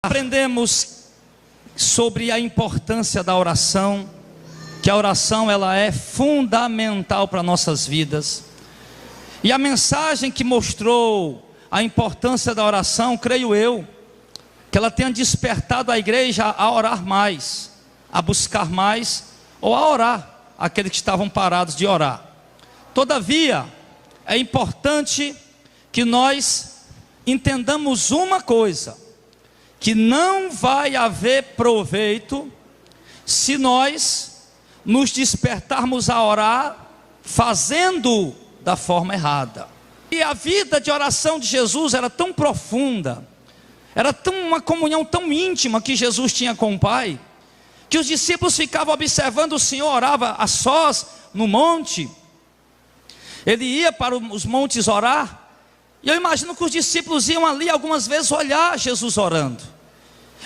Aprendemos sobre a importância da oração, que a oração ela é fundamental para nossas vidas. E a mensagem que mostrou a importância da oração, creio eu, que ela tenha despertado a igreja a orar mais, a buscar mais, ou a orar, aqueles que estavam parados de orar. Todavia, é importante que nós entendamos uma coisa, que não vai haver proveito se nós nos despertarmos a orar fazendo da forma errada. E a vida de oração de Jesus era tão profunda, era uma comunhão tão íntima que Jesus tinha com o Pai, que os discípulos ficavam observando o Senhor, orava a sós no monte. Ele ia para os montes orar, e eu imagino que os discípulos iam ali algumas vezes olhar Jesus orando,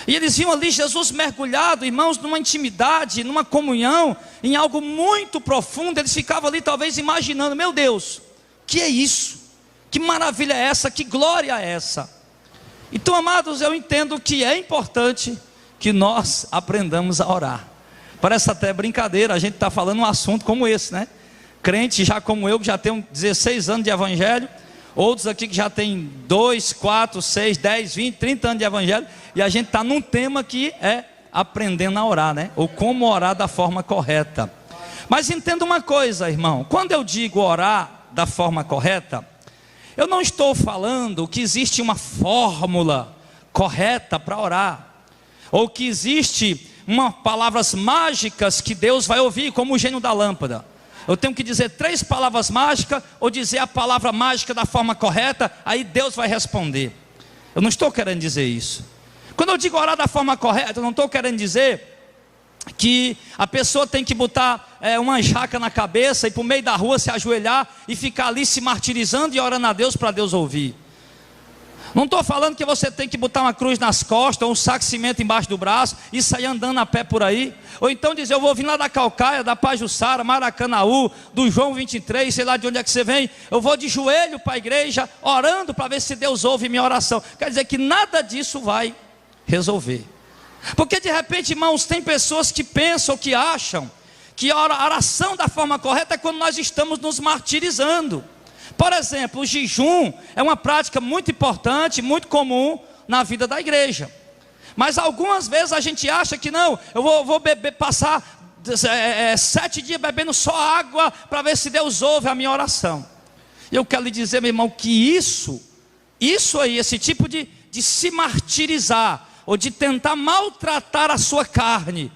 e eles viam ali Jesus mergulhado, irmãos, numa intimidade, numa comunhão, em algo muito profundo. Eles ficavam ali talvez imaginando: meu Deus, que é isso? Que maravilha é essa? Que glória é essa? Então, amados, eu entendo que é importante que nós aprendamos a orar. Parece até brincadeira, a gente está falando um assunto como esse, né? Crente já como eu, que já tem 16 anos de evangelho, outros aqui que já tem 2, 4, 6, 10, 20, 30 anos de evangelho, e a gente está num tema que é aprendendo a orar, né? Ou como orar da forma correta. Mas entenda uma coisa, irmão, quando eu digo orar da forma correta, eu não estou falando que existe uma fórmula correta para orar, ou que existe palavras mágicas que Deus vai ouvir, como o gênio da lâmpada. Eu tenho que dizer 3 palavras mágicas, ou dizer a palavra mágica da forma correta, aí Deus vai responder. Eu não estou querendo dizer isso. Quando eu digo orar da forma correta, eu não estou querendo dizer que a pessoa tem que botar uma jaca na cabeça e por meio da rua se ajoelhar e ficar ali se martirizando e orando a Deus para Deus ouvir. Não estou falando que você tem que botar uma cruz nas costas, ou um saco de cimento embaixo do braço e sair andando a pé por aí, ou então dizer: eu vou vir lá da Calcaia, da Pajuçara, Maracanaú, do João 23, sei lá de onde é que você vem, eu vou de joelho para a igreja, orando para ver se Deus ouve minha oração. Quer dizer que nada disso vai resolver, porque de repente, irmãos, tem pessoas que pensam, que acham que a oração da forma correta é quando nós estamos nos martirizando. Por exemplo, o jejum é uma prática muito importante, muito comum na vida da igreja. Mas algumas vezes a gente acha que não, eu vou passar 7 dias bebendo só água para ver se Deus ouve a minha oração. E eu quero lhe dizer, meu irmão, que isso aí, esse tipo de se martirizar, ou de tentar maltratar a sua carne,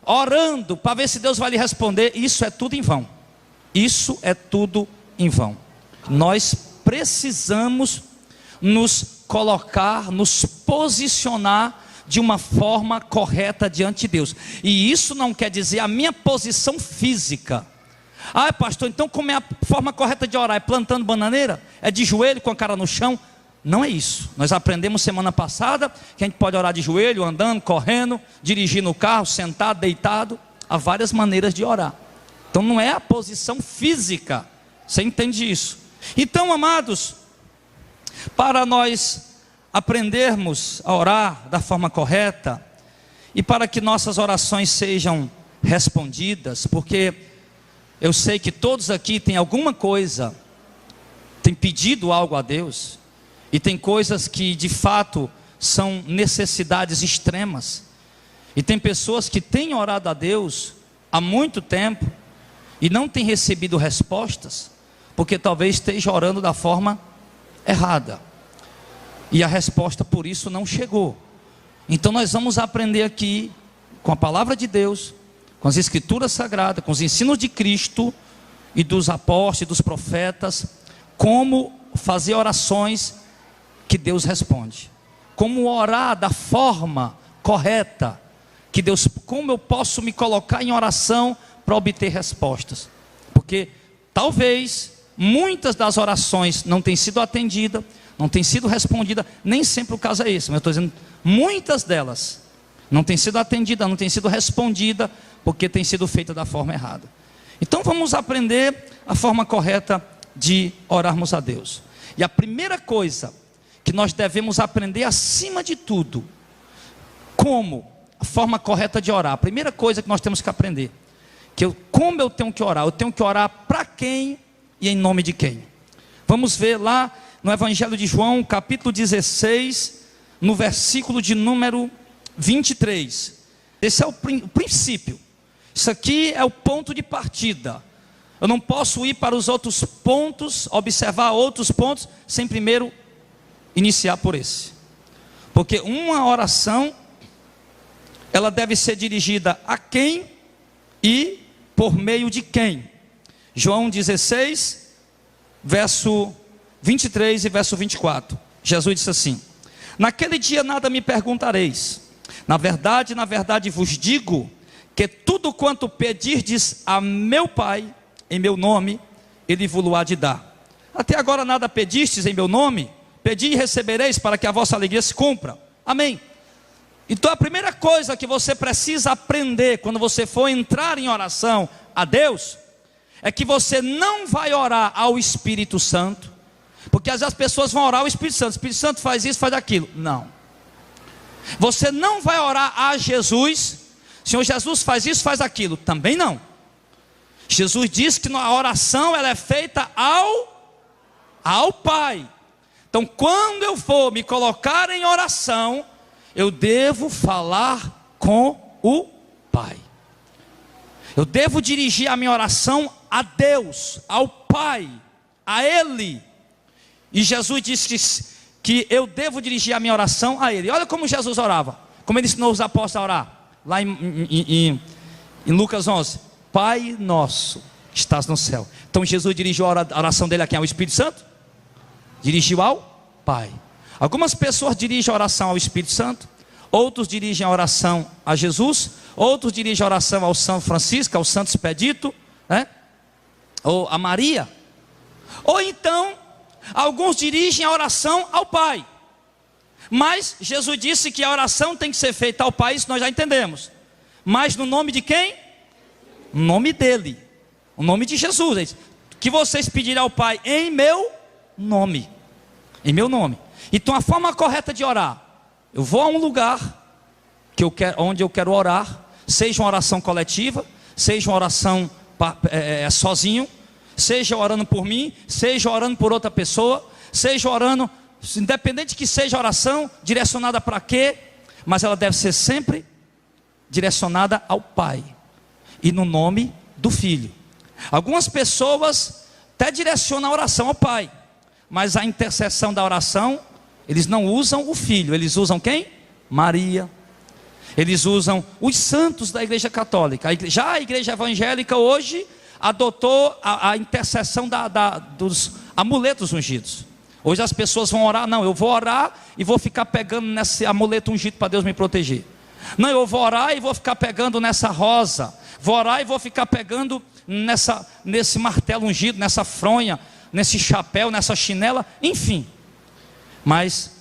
orando para ver se Deus vai lhe responder, isso é tudo em vão. Isso é tudo em vão. Nós precisamos nos colocar, nos posicionar de uma forma correta diante de Deus. E isso não quer dizer a minha posição física. Ah, pastor, então como é a forma correta de orar? É plantando bananeira? É de joelho com a cara no chão? Não é isso. Nós aprendemos semana passada que a gente pode orar de joelho, andando, correndo, dirigindo o carro, sentado, deitado. Há várias maneiras de orar. Então não é a posição física. Você entende isso? Então, amados, para nós aprendermos a orar da forma correta, e para que nossas orações sejam respondidas, porque eu sei que todos aqui têm alguma coisa, têm pedido algo a Deus, e tem coisas que de fato são necessidades extremas, e tem pessoas que têm orado a Deus há muito tempo, e não têm recebido respostas, porque talvez esteja orando da forma errada, e a resposta por isso não chegou. Então nós vamos aprender aqui, com a palavra de Deus, com as escrituras sagradas, com os ensinos de Cristo, e dos apóstolos e dos profetas, como fazer orações que Deus responde, como orar da forma correta, que Deus, como eu posso me colocar em oração para obter respostas, porque talvez muitas das orações não tenham sido atendidas, não tenham sido respondidas, nem sempre o caso é esse, mas eu estou dizendo, muitas delas não têm sido atendidas, não têm sido respondidas, porque têm sido feitas da forma errada. Então vamos aprender a forma correta de orarmos a Deus. E a primeira coisa que nós devemos aprender acima de tudo, como? A forma correta de orar. A primeira coisa que nós temos que aprender, como eu tenho que orar? Eu tenho que orar para quem e em nome de quem? Vamos ver lá no Evangelho de João, capítulo 16, no versículo de número 23. Esse é o princípio. Isso aqui é o ponto de partida. Eu não posso ir para os outros pontos, observar outros pontos, sem primeiro iniciar por esse. Porque uma oração, ela deve ser dirigida a quem e por meio de quem. João 16, verso 23 e verso 24. Jesus disse assim: naquele dia nada me perguntareis. Na verdade vos digo, que tudo quanto pedirdes a meu Pai, em meu nome, Ele vos há de dar. Até agora nada pedistes em meu nome, pedi e recebereis, para que a vossa alegria se cumpra. Amém. Então a primeira coisa que você precisa aprender, quando você for entrar em oração a Deus, é que você não vai orar ao Espírito Santo, porque às vezes as pessoas vão orar ao Espírito Santo. O Espírito Santo faz isso, faz aquilo. Não. Você não vai orar a Jesus. Senhor Jesus faz isso, faz aquilo. Também não. Jesus disse que a oração ela é feita ao Pai. Então quando eu for me colocar em oração, eu devo falar com o Pai. Eu devo dirigir a minha oração a Deus, ao Pai, a Ele. E Jesus disse que eu devo dirigir a minha oração a Ele. Olha como Jesus orava, como Ele ensinou os apóstolos a orar. Lá em Lucas 11: Pai nosso que estás no céu. Então Jesus dirigiu a oração dele a quem? Ao Espírito Santo? Dirigiu ao Pai. Algumas pessoas dirigem a oração ao Espírito Santo, outros dirigem a oração a Jesus, outros dirigem a oração ao São Francisco, ao Santo Expedito, né? Ou a Maria. Ou então alguns dirigem a oração ao Pai. Mas Jesus disse que a oração tem que ser feita ao Pai, isso nós já entendemos. Mas no nome de quem? No nome dele, o nome de Jesus. Que vocês pedirem ao Pai em meu nome. Em meu nome. Então a forma correta de orar: eu vou a um lugar onde eu quero orar, seja uma oração coletiva, seja uma oração sozinho, seja orando por mim, seja orando por outra pessoa, seja orando, independente que seja a oração, direcionada para quê, mas ela deve ser sempre direcionada ao Pai e no nome do Filho. Algumas pessoas até direcionam a oração ao Pai, mas a intercessão da oração, eles não usam o Filho, eles usam quem? Maria. Eles usam os santos da Igreja Católica. Já a Igreja Evangélica hoje adotou a intercessão dos amuletos ungidos. Hoje as pessoas vão orar: não, eu vou orar e vou ficar pegando nesse amuleto ungido para Deus me proteger. Não, eu vou orar e vou ficar pegando nessa rosa. Vou orar e vou ficar pegando nesse martelo ungido, nessa fronha, nesse chapéu, nessa chinela, enfim. Mas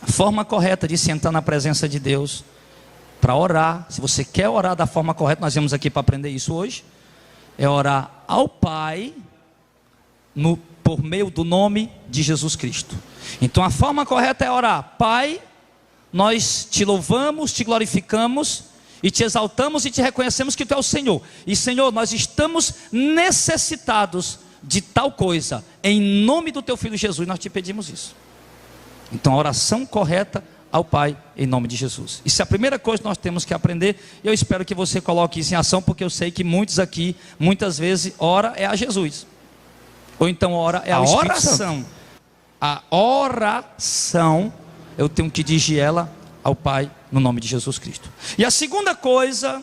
a forma correta de sentar na presença de Deus para orar, se você quer orar da forma correta, nós viemos aqui para aprender isso hoje, é orar ao Pai por meio do nome de Jesus Cristo. Então a forma correta é orar: Pai, nós te louvamos, te glorificamos e te exaltamos e te reconhecemos que tu é o Senhor. E Senhor, nós estamos necessitados de tal coisa, em nome do teu Filho Jesus, nós te pedimos isso. Então a oração correta ao Pai em nome de Jesus. Isso é a primeira coisa que nós temos que aprender. Eu espero que você coloque isso em ação, porque eu sei que muitos aqui, muitas vezes, ora é a Jesus, ou então ora é ao Espírito Santo. A oração, eu tenho que dirigir ela ao Pai no nome de Jesus Cristo. E a segunda coisa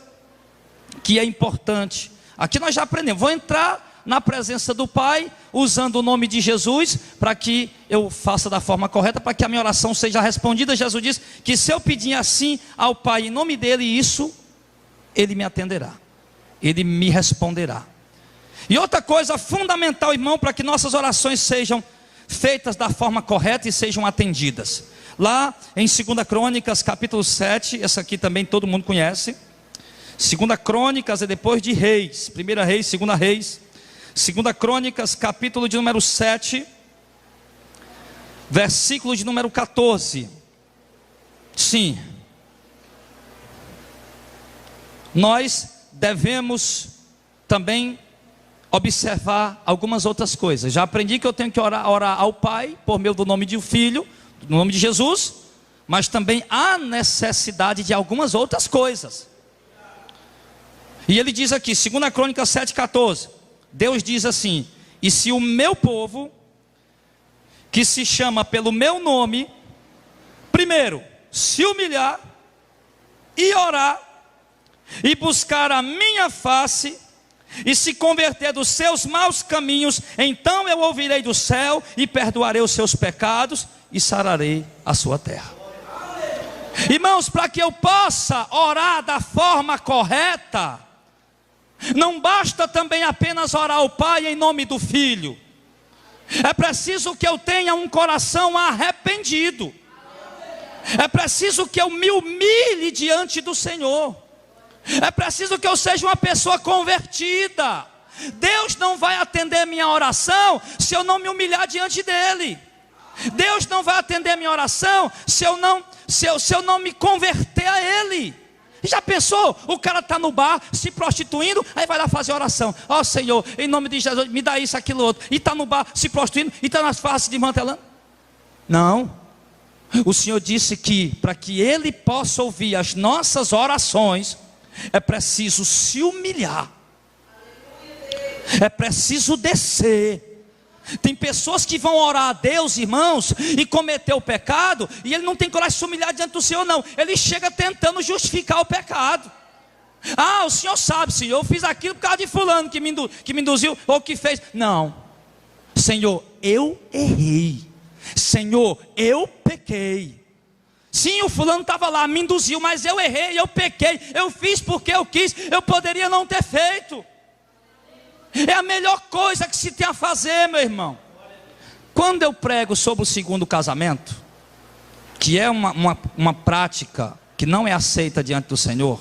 que é importante, aqui nós já aprendemos, vou entrar na presença do Pai, usando o nome de Jesus, para que eu faça da forma correta, para que a minha oração seja respondida. Jesus diz que se eu pedir assim ao Pai em nome dele, isso Ele me atenderá, Ele me responderá. E outra coisa fundamental, irmão, para que nossas orações sejam feitas da forma correta e sejam atendidas, lá em 2 Crônicas capítulo 7, essa aqui também todo mundo conhece. 2 Crônicas é depois de Reis, 1 Reis, 2 Reis. 2 Crônicas, capítulo de número 7, versículo de número 14. Sim, nós devemos também observar algumas outras coisas. Já aprendi que eu tenho que orar ao Pai, por meio do nome do Filho, no nome de Jesus, mas também há necessidade de algumas outras coisas. E ele diz aqui, 2 Crônicas 7,14, Deus diz assim: e se o meu povo, que se chama pelo meu nome, primeiro, se humilhar e orar, e buscar a minha face, e se converter dos seus maus caminhos, então eu ouvirei do céu, e perdoarei os seus pecados, e sararei a sua terra. Irmãos, para que eu possa orar da forma correta, não basta também apenas orar ao Pai em nome do Filho. É preciso que eu tenha um coração arrependido. É preciso que eu me humilhe diante do Senhor. É preciso que eu seja uma pessoa convertida. Deus não vai atender minha oração se eu não me humilhar diante dEle. Deus não vai atender minha oração se eu não me converter a Ele. Já pensou? O cara está no bar se prostituindo, aí vai lá fazer oração. Ó Senhor, em nome de Jesus, me dá isso, aquilo, outro. E está no bar se prostituindo, e está nas faces desmantelando. Não. O Senhor disse que para que Ele possa ouvir as nossas orações, é preciso se humilhar. É preciso descer. Tem pessoas que vão orar a Deus, irmãos, e cometer o pecado, e ele não tem coragem de se humilhar diante do Senhor, não. Ele chega tentando justificar o pecado. Ah, o Senhor sabe, Senhor, eu fiz aquilo por causa de fulano que me induziu, ou que fez. Não. Senhor, eu errei. Senhor, eu pequei. Sim, o fulano estava lá, me induziu, mas eu errei, eu pequei. Eu fiz porque eu quis, eu poderia não ter feito. É a melhor coisa que se tem a fazer, meu irmão. Quando eu prego sobre o segundo casamento, que é uma prática que não é aceita diante do Senhor,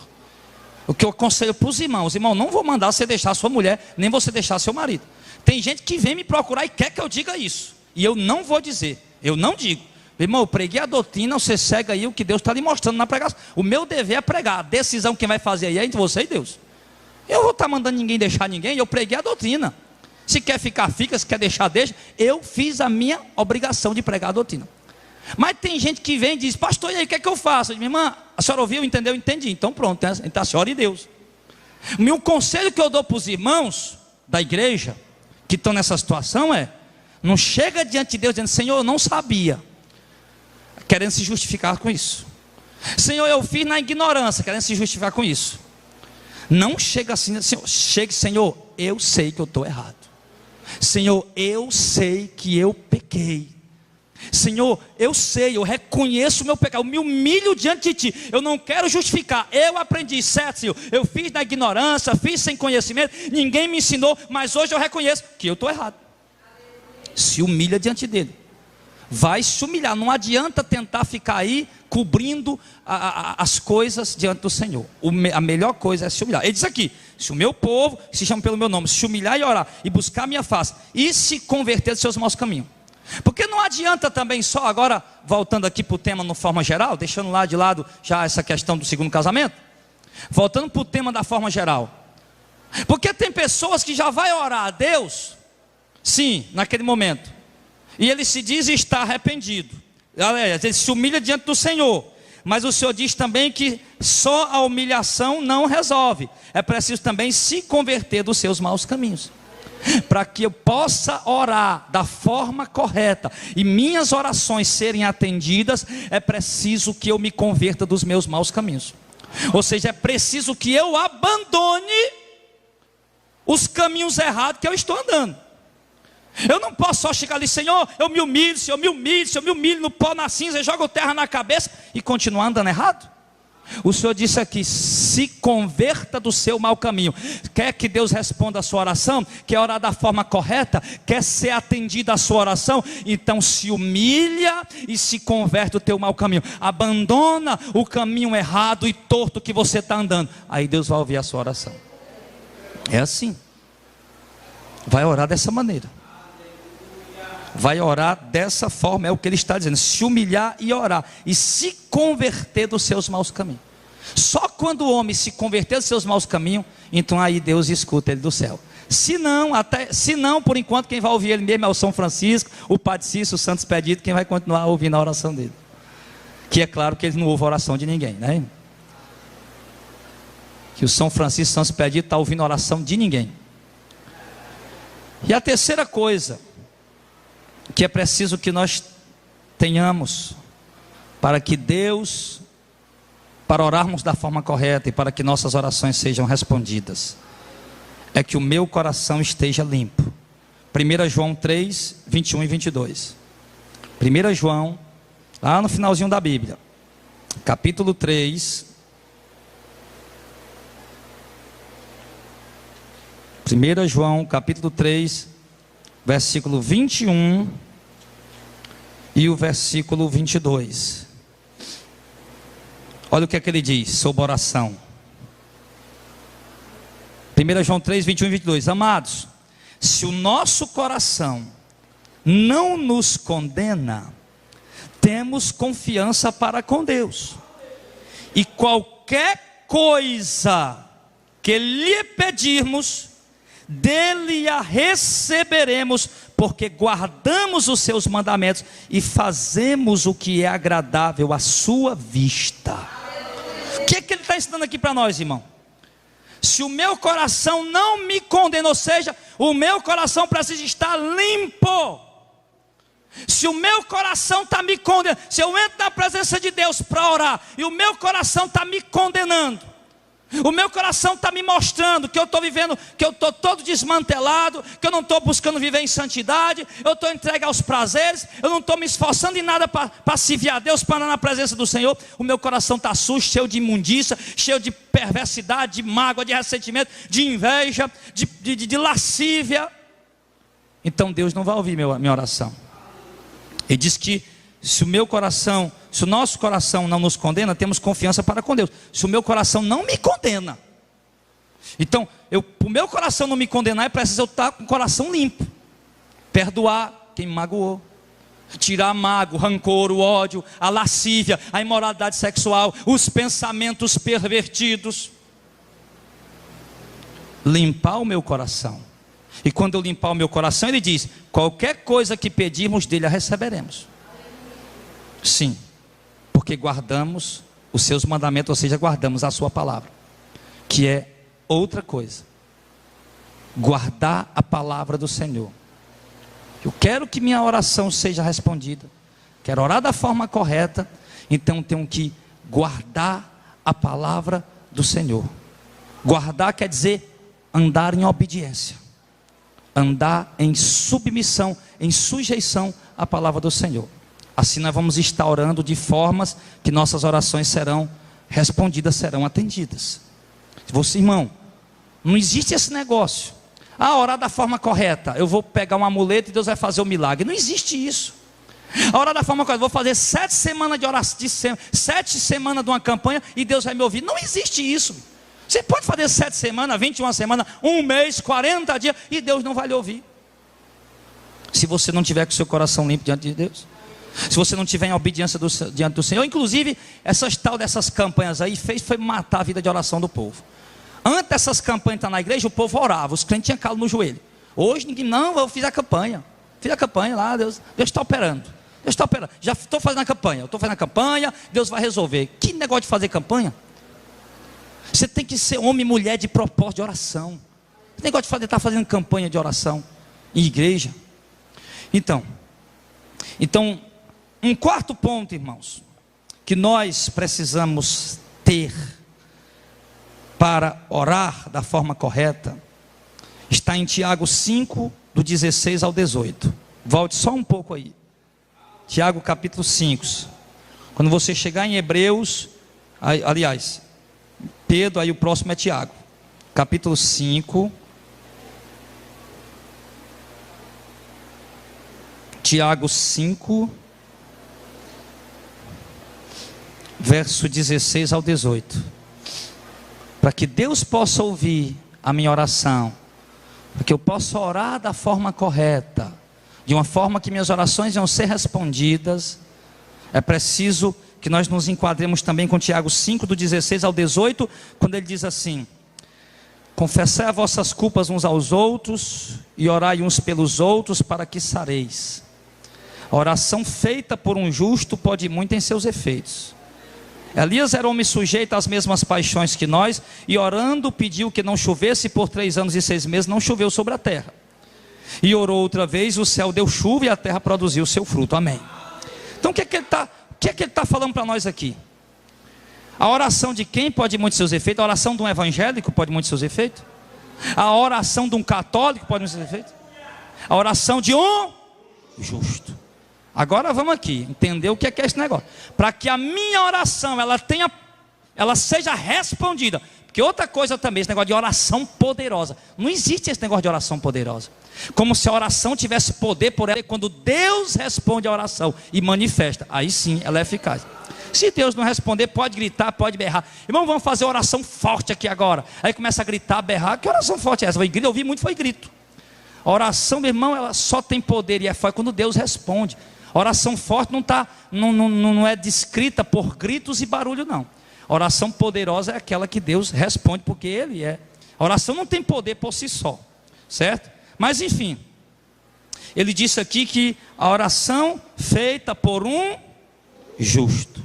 o que eu aconselho para os irmãos: irmão, não vou mandar você deixar sua mulher, nem você deixar seu marido. Tem gente que vem me procurar e quer que eu diga isso, e eu não vou dizer, eu não digo. Irmão, eu preguei a doutrina, você segue aí o que Deus está lhe mostrando na pregação. O meu dever é pregar, a decisão quem vai fazer aí é entre você e Deus. Eu vou estar mandando ninguém deixar ninguém, eu preguei a doutrina. Se quer ficar, fica, se quer deixar, deixa. Eu fiz a minha obrigação de pregar a doutrina. Mas tem gente que vem e diz: pastor, e aí, o que é que eu faço? Eu digo: minha irmã, a senhora ouviu, entendeu? Entendi. Então pronto, então a senhora e Deus. O meu conselho que eu dou para os irmãos da igreja que estão nessa situação é: não chega diante de Deus dizendo: Senhor, eu não sabia, querendo se justificar com isso. Senhor, eu fiz na ignorância, querendo se justificar com isso. Não chega assim, chegue: Senhor, eu sei que eu estou errado. Senhor, eu sei que eu pequei. Senhor, eu sei, eu reconheço o meu pecado, eu me humilho diante de Ti. Eu não quero justificar, eu aprendi, certo, Senhor, eu fiz na ignorância, fiz sem conhecimento, ninguém me ensinou, mas hoje eu reconheço que eu estou errado. Se humilha diante dele. Vai se humilhar, não adianta tentar ficar aí cobrindo as coisas diante do Senhor. A melhor coisa é se humilhar. Ele diz aqui: se o meu povo, que se chama pelo meu nome, se humilhar e orar, e buscar a minha face, e se converter dos seus maus caminhos. Porque não adianta também só, agora voltando aqui para o tema de forma geral, deixando lá de lado já essa questão do segundo casamento, voltando para o tema da forma geral. Porque tem pessoas que já vai orar a Deus, sim, naquele momento, e ele se diz estar arrependido. Aliás, ele se humilha diante do Senhor. Mas o Senhor diz também que só a humilhação não resolve. É preciso também se converter dos seus maus caminhos. Para que eu possa orar da forma correta e minhas orações serem atendidas, é preciso que eu me converta dos meus maus caminhos. Ou seja, é preciso que eu abandone os caminhos errados que eu estou andando. Eu não posso só chegar ali: Senhor, eu me humilho, Senhor, me humilho, Senhor, me humilho no pó, na cinza, jogo terra na cabeça e continuar andando errado. O Senhor disse aqui: se converta do seu mau caminho. Quer que Deus responda a sua oração? Quer orar da forma correta? Quer ser atendida a sua oração? Então se humilha e se converte do teu mau caminho. Abandona o caminho errado e torto que você está andando. Aí Deus vai ouvir a sua oração. É assim. Vai orar dessa maneira. Vai orar dessa forma, é o que ele está dizendo: se humilhar e orar, e se converter dos seus maus caminhos. Só quando o homem se converter dos seus maus caminhos, então aí Deus escuta ele do céu. Se não, por enquanto, quem vai ouvir ele mesmo é o São Francisco, o Padre Cícero, o Santo Expedito, quem vai continuar ouvindo a oração dele. Que é claro que ele não ouve a oração de ninguém, né? Que o São Francisco, o Santo Expedito está ouvindo a oração de ninguém. E a terceira coisa que é preciso que nós tenhamos para que Deus, para orarmos da forma correta e para que nossas orações sejam respondidas, é que o meu coração esteja limpo. 1 João 3, 21 e 22. 1 João, lá no finalzinho da Bíblia, capítulo 3, 1 João, capítulo 3, versículo 21 e o versículo 22. Olha o que é que ele diz sobre oração. 1 João 3, 21 e 22. Amados, se o nosso coração não nos condena, temos confiança para com Deus. E qualquer coisa que lhe pedirmos, dele a receberemos, porque guardamos os seus mandamentos e fazemos o que é agradável à sua vista. O que é que ele está ensinando aqui para nós, irmão? Se o meu coração não me condena, ou seja, o meu coração precisa estar limpo. Se o meu coração está me condenando, se eu entro na presença de Deus para orar e o meu coração está me condenando, o meu coração está me mostrando que eu estou vivendo, que eu estou todo desmantelado, que eu não estou buscando viver em santidade, eu estou entregue aos prazeres, eu não estou me esforçando em nada para servir a Deus, para andar na presença do Senhor. O meu coração está sujo, cheio de imundícia, cheio de perversidade, de mágoa, de ressentimento, de inveja, de lascívia. Então Deus não vai ouvir minha oração. Ele diz que se o nosso coração não nos condena, temos confiança para com Deus. Se o meu coração não me condena, então, o meu coração não me condenar, é preciso eu estar com o coração limpo. Perdoar quem me magoou, tirar a mágoa, o rancor, o ódio, a lascívia, a imoralidade sexual, os pensamentos pervertidos. Limpar o meu coração. E quando eu limpar o meu coração, ele diz: qualquer coisa que pedirmos dele, a receberemos. Sim, porque guardamos os seus mandamentos, ou seja, guardamos a sua palavra, que é outra coisa. Guardar a palavra do Senhor. Eu quero que minha oração seja respondida, quero orar da forma correta, então tenho que guardar a palavra do Senhor. Guardar quer dizer andar em obediência, andar em submissão, em sujeição à palavra do Senhor. Assim nós vamos estar orando de formas que nossas orações serão respondidas, serão atendidas. Você, irmão, não existe esse negócio. Orar da forma correta, eu vou pegar um amuleto e Deus vai fazer o milagre. Não existe isso. Orar da forma correta, vou fazer 7 semanas de oração, 7 semanas de uma campanha e Deus vai me ouvir. Não existe isso. Você pode fazer 7 semanas, 21 semanas, 1 mês, 40 dias e Deus não vai lhe ouvir. Se você não tiver com o seu coração limpo diante de Deus, se você não tiver em obediência diante do Senhor. Inclusive, dessas campanhas aí foi matar a vida de oração do povo. Antes dessas campanhas estar na igreja, o povo orava, os crentes tinham calo no joelho. Hoje ninguém, não, eu fiz a campanha lá, Deus está operando. Deus está operando. Já estou fazendo a campanha, Deus vai resolver. Que negócio de fazer campanha? Você tem que ser homem e mulher de propósito de oração. Que negócio de estar fazendo campanha de oração em igreja? Então, um quarto ponto, irmãos, que nós precisamos ter para orar da forma correta, está em Tiago 5, do 16 ao 18. Volte só um pouco aí. Tiago capítulo 5. Quando você chegar em Hebreus, aliás, Pedro, aí o próximo é Tiago. Capítulo 5. Tiago 5, verso 16 ao 18. Para que Deus possa ouvir a minha oração, para que eu possa orar da forma correta, de uma forma que minhas orações vão ser respondidas, é preciso que que nós nos enquadremos também com Tiago 5, do 16 ao 18, quando ele diz assim: confessai as vossas culpas uns aos outros e orai uns pelos outros para que sareis. A oração feita por um justo pode muito em seus efeitos. Elias era homem sujeito às mesmas paixões que nós, e orando pediu que não chovesse, por 3 anos e 6 meses não choveu sobre a terra. E orou outra vez, o céu deu chuva e a terra produziu o seu fruto. Amém. Então o que é que ele está falando para nós aqui? A oração de quem pode muito seus efeitos? A oração de um evangélico pode muito seus efeitos? A oração de um católico pode muito seus efeitos? A oração de um justo. Agora vamos aqui entender o que é esse negócio. Para que a minha oração ela seja respondida. Porque outra coisa também, esse negócio de oração poderosa. Não existe esse negócio de oração poderosa. Como se a oração tivesse poder por ela. Quando Deus responde a oração e manifesta, aí sim ela é eficaz. Se Deus não responder, pode gritar, pode berrar. Irmão, vamos fazer oração forte aqui agora. Aí começa a gritar, berrar. Que oração forte é essa? Eu ouvi muito, foi grito. A oração, meu irmão, ela só tem poder e é forte quando Deus responde. A oração forte não é descrita por gritos e barulho, não. A oração poderosa é aquela que Deus responde, porque Ele é. A oração não tem poder por si só, certo? Mas enfim, ele disse aqui que a oração feita por um justo,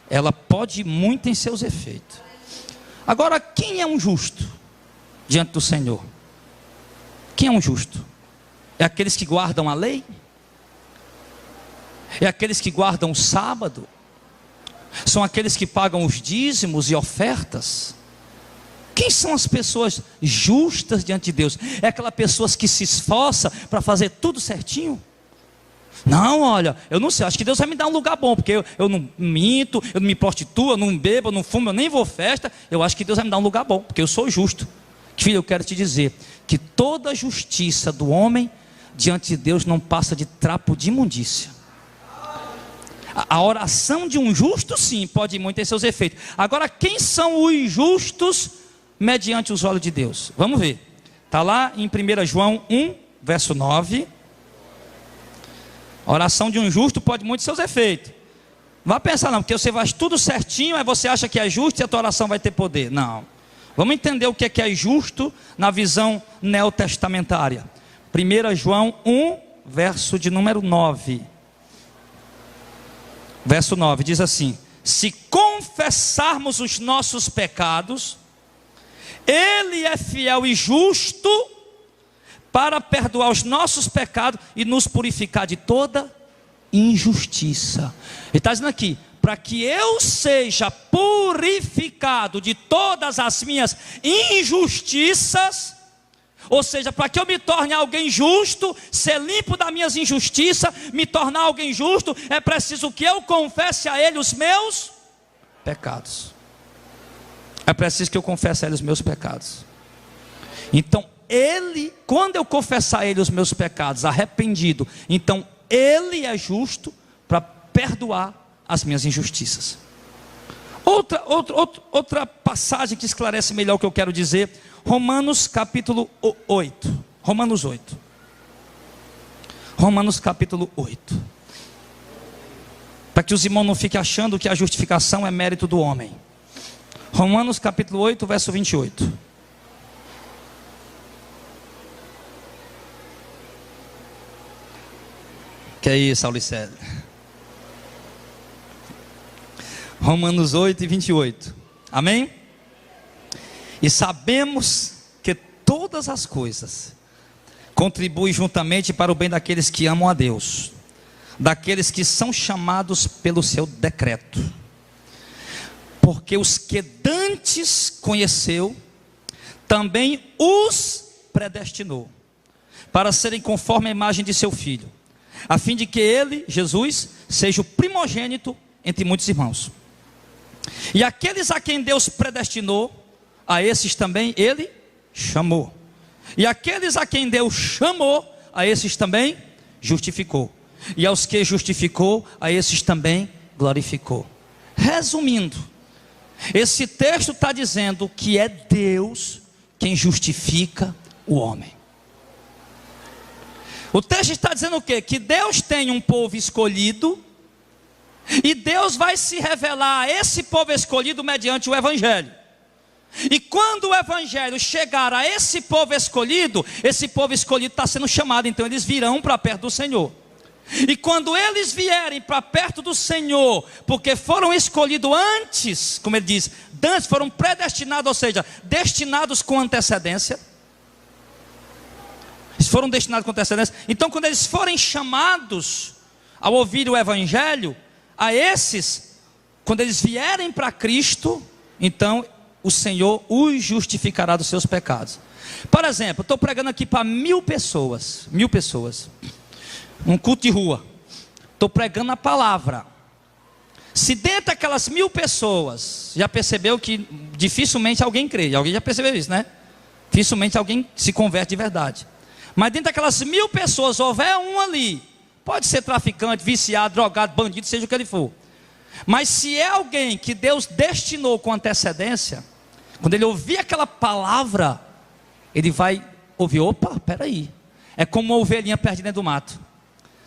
ela pode muito em seus efeitos. Agora, quem é um justo diante do Senhor? Quem é um justo? É aqueles que guardam a lei? É aqueles que guardam o sábado? São aqueles que pagam os dízimos e ofertas? Quem são as pessoas justas diante de Deus? É aquelas pessoas que se esforçam para fazer tudo certinho? Não, olha, eu não sei, acho que Deus vai me dar um lugar bom, porque eu não minto, eu não me prostituo, eu não bebo, eu não fumo, eu nem vou festa. Eu acho que Deus vai me dar um lugar bom, porque eu sou justo. Filho, eu quero te dizer que toda a justiça do homem diante de Deus não passa de trapo de imundícia. A oração de um justo, sim, pode muito ter seus efeitos. Agora, quem são os justos mediante os olhos de Deus? Vamos ver. Está lá em 1 João 1, verso 9. A oração de um justo pode muito ter seus efeitos. Não vai pensar não, porque você faz tudo certinho, aí você acha que é justo e a tua oração vai ter poder. Não. Vamos entender o que é justo na visão neotestamentária. 1 João 1, verso de número 9. Verso 9 diz assim: se confessarmos os nossos pecados, Ele é fiel e justo para perdoar os nossos pecados e nos purificar de toda injustiça. Ele está dizendo aqui: para que eu seja purificado de todas as minhas injustiças, ou seja, para que eu me torne alguém justo, ser limpo das minhas injustiças, me tornar alguém justo, é preciso que eu confesse a Ele os meus pecados. É preciso que eu confesse a Ele os meus pecados. Então, quando eu confessar a Ele os meus pecados, arrependido, então Ele é justo para perdoar as minhas injustiças. Outra passagem que esclarece melhor o que eu quero dizer, Romanos capítulo 8. Romanos 8. Romanos capítulo 8. Para que os irmãos não fiquem achando que a justificação é mérito do homem. Romanos capítulo 8, verso 28. Que é isso, Aulicélio? Romanos 8 e 28. Amém? E sabemos que todas as coisas contribuem juntamente para o bem daqueles que amam a Deus, daqueles que são chamados pelo seu decreto. Porque os que dantes conheceu, também os predestinou, para serem conforme a imagem de seu Filho, a fim de que ele, Jesus, seja o primogênito entre muitos irmãos. E aqueles a quem Deus predestinou, a esses também Ele chamou. E aqueles a quem Deus chamou, a esses também justificou. E aos que justificou, a esses também glorificou. Resumindo, esse texto está dizendo que é Deus quem justifica o homem. O texto está dizendo o quê? Que Deus tem um povo escolhido, E Deus vai se revelar a esse povo escolhido mediante o Evangelho. E quando o Evangelho chegar a esse povo escolhido está sendo chamado, então eles virão para perto do Senhor. E quando eles vierem para perto do Senhor, porque foram escolhidos antes, como ele diz, antes foram predestinados, ou seja, destinados com antecedência. Eles foram destinados com antecedência. Então quando eles forem chamados ao ouvir o Evangelho, a esses, quando eles vierem para Cristo, então o Senhor os justificará dos seus pecados. Por exemplo, estou pregando aqui para 1000 pessoas, um culto de rua, estou pregando a palavra. Se dentro daquelas 1000 pessoas, já percebeu que dificilmente alguém crê, alguém já percebeu isso, né? Dificilmente alguém se converte de verdade. Mas dentro daquelas 1000 pessoas, houver um ali, pode ser traficante, viciado, drogado, bandido, seja o que ele for. Mas se é alguém que Deus destinou com antecedência, quando ele ouvir aquela palavra, ele vai ouvir, opa, peraí. É como uma ovelhinha perdida dentro do mato.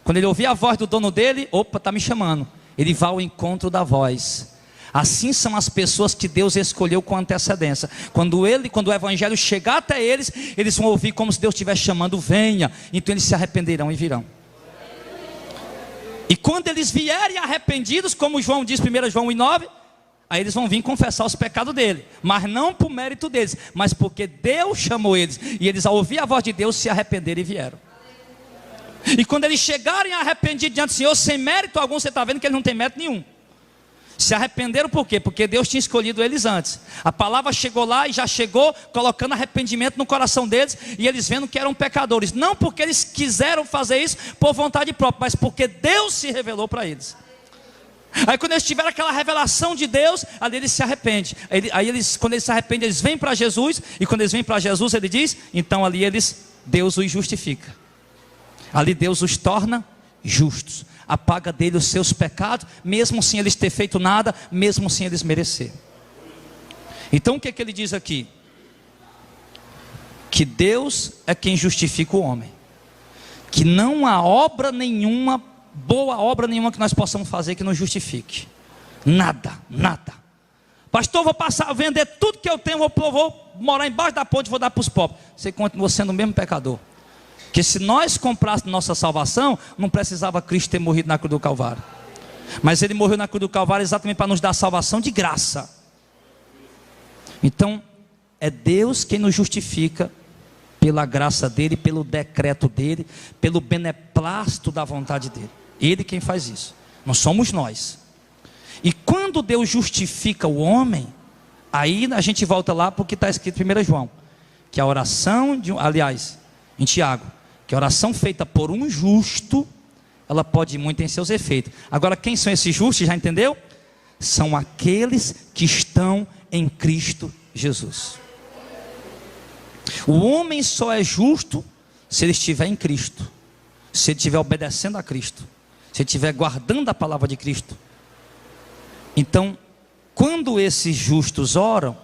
Quando ele ouvir a voz do dono dele, opa, está me chamando. Ele vai ao encontro da voz. Assim são as pessoas que Deus escolheu com antecedência. Quando o Evangelho chegar até eles, eles vão ouvir como se Deus estivesse chamando, venha. Então eles se arrependerão e virão. E quando eles vierem arrependidos, como João diz, 1 João 1,9, aí eles vão vir confessar os pecados dele, mas não por mérito deles, mas porque Deus chamou eles, e eles ao ouvir a voz de Deus se arrependeram e vieram. E quando eles chegarem arrependidos diante do Senhor, sem mérito algum, você está vendo que eles não têm mérito nenhum. Se arrependeram por quê? Porque Deus tinha escolhido eles antes. A palavra chegou lá e já chegou colocando arrependimento no coração deles, e eles vendo que eram pecadores, não porque eles quiseram fazer isso por vontade própria, mas porque Deus se revelou para eles. Aí quando eles tiveram aquela revelação de Deus, ali eles se arrependem. Quando eles se arrependem, eles vêm para Jesus, e quando eles vêm para Jesus, ele diz, então ali Deus os justifica. Ali Deus os torna justos, apaga dele os seus pecados, mesmo sem eles ter feito nada, mesmo sem eles merecer. Então o que ele diz aqui? Que Deus é quem justifica o homem, que não há obra nenhuma, boa obra nenhuma que nós possamos fazer que nos justifique. Nada. Pastor, vou vender tudo que eu tenho, vou morar embaixo da ponte, vou dar para os pobres. Você continua sendo o mesmo pecador. Que se nós comprássemos nossa salvação, não precisava Cristo ter morrido na cruz do Calvário. Mas Ele morreu na cruz do Calvário exatamente para nos dar salvação de graça. Então, é Deus quem nos justifica pela graça dEle, pelo decreto dEle, pelo beneplácito da vontade dEle. Ele quem faz isso, não somos nós. E quando Deus justifica o homem, aí a gente volta lá porque está escrito em 1 João, que a oração, em Tiago, que a oração feita por um justo, ela pode ir muito em seus efeitos. Agora, quem são esses justos, já entendeu? São aqueles que estão em Cristo Jesus. O homem só é justo se ele estiver em Cristo, se ele estiver obedecendo a Cristo, se ele estiver guardando a palavra de Cristo. Então, quando esses justos oram,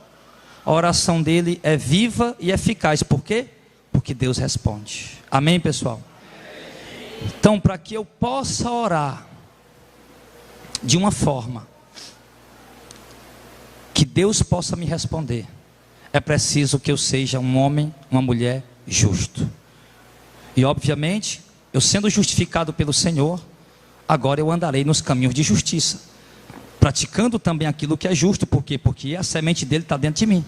a oração dele é viva e eficaz. Por quê? Porque Deus responde. Amém, pessoal? Então, para que eu possa orar de uma forma que Deus possa me responder, é preciso que eu seja um homem, uma mulher justo. E obviamente, eu sendo justificado pelo Senhor, agora eu andarei nos caminhos de justiça, praticando também aquilo que é justo. Por quê? Porque a semente dele está dentro de mim.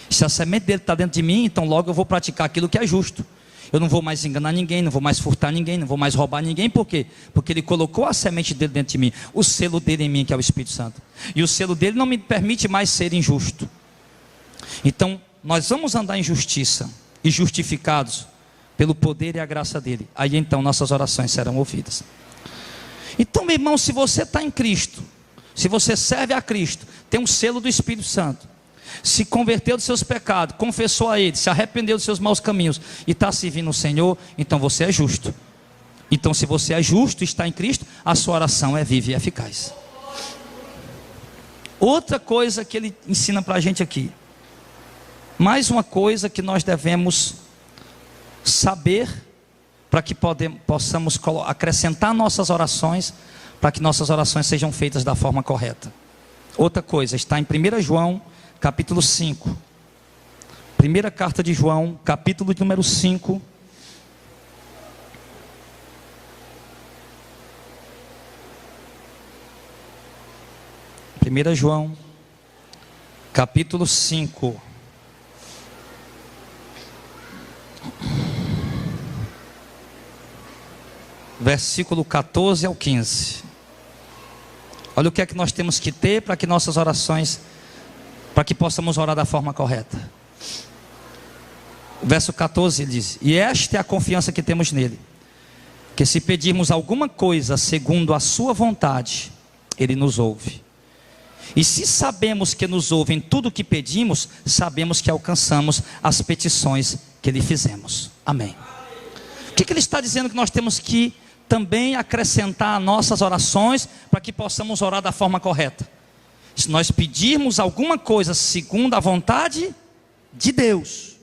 Se a semente dele está dentro de mim, então logo eu vou praticar aquilo que é justo. Eu não vou mais enganar ninguém, não vou mais furtar ninguém, não vou mais roubar ninguém. Por quê? Porque ele colocou a semente dele dentro de mim, o selo dele em mim, que é o Espírito Santo. E o selo dele não me permite mais ser injusto. Então, nós vamos andar em justiça e justificados pelo poder e a graça dele. Aí então nossas orações serão ouvidas. Então, meu irmão, se você está em Cristo, se você serve a Cristo, tem um selo do Espírito Santo, se converteu dos seus pecados, confessou a Ele, se arrependeu dos seus maus caminhos e está servindo o Senhor, então você é justo. Então, se você é justo e está em Cristo, a sua oração é viva e eficaz. Outra coisa que ele ensina para a gente aqui, mais uma coisa que nós devemos saber, para que possamos acrescentar nossas orações, para que nossas orações sejam feitas da forma correta. Outra coisa, está em 1 João, capítulo 5. Primeira carta de João, capítulo número 5. Primeira João, capítulo 5. Versículo 14 ao 15. Olha o que é que nós temos que ter para que nossas orações, para que possamos orar da forma correta. Verso 14 ele diz: e esta é a confiança que temos nele, que se pedirmos alguma coisa segundo a sua vontade, ele nos ouve. E se sabemos que nos ouve em tudo o que pedimos, sabemos que alcançamos as petições que lhe fizemos. Amém. O que ele está dizendo? Que nós temos que também acrescentar nossas orações para que possamos orar da forma correta. Se nós pedirmos alguma coisa segundo a vontade de Deus,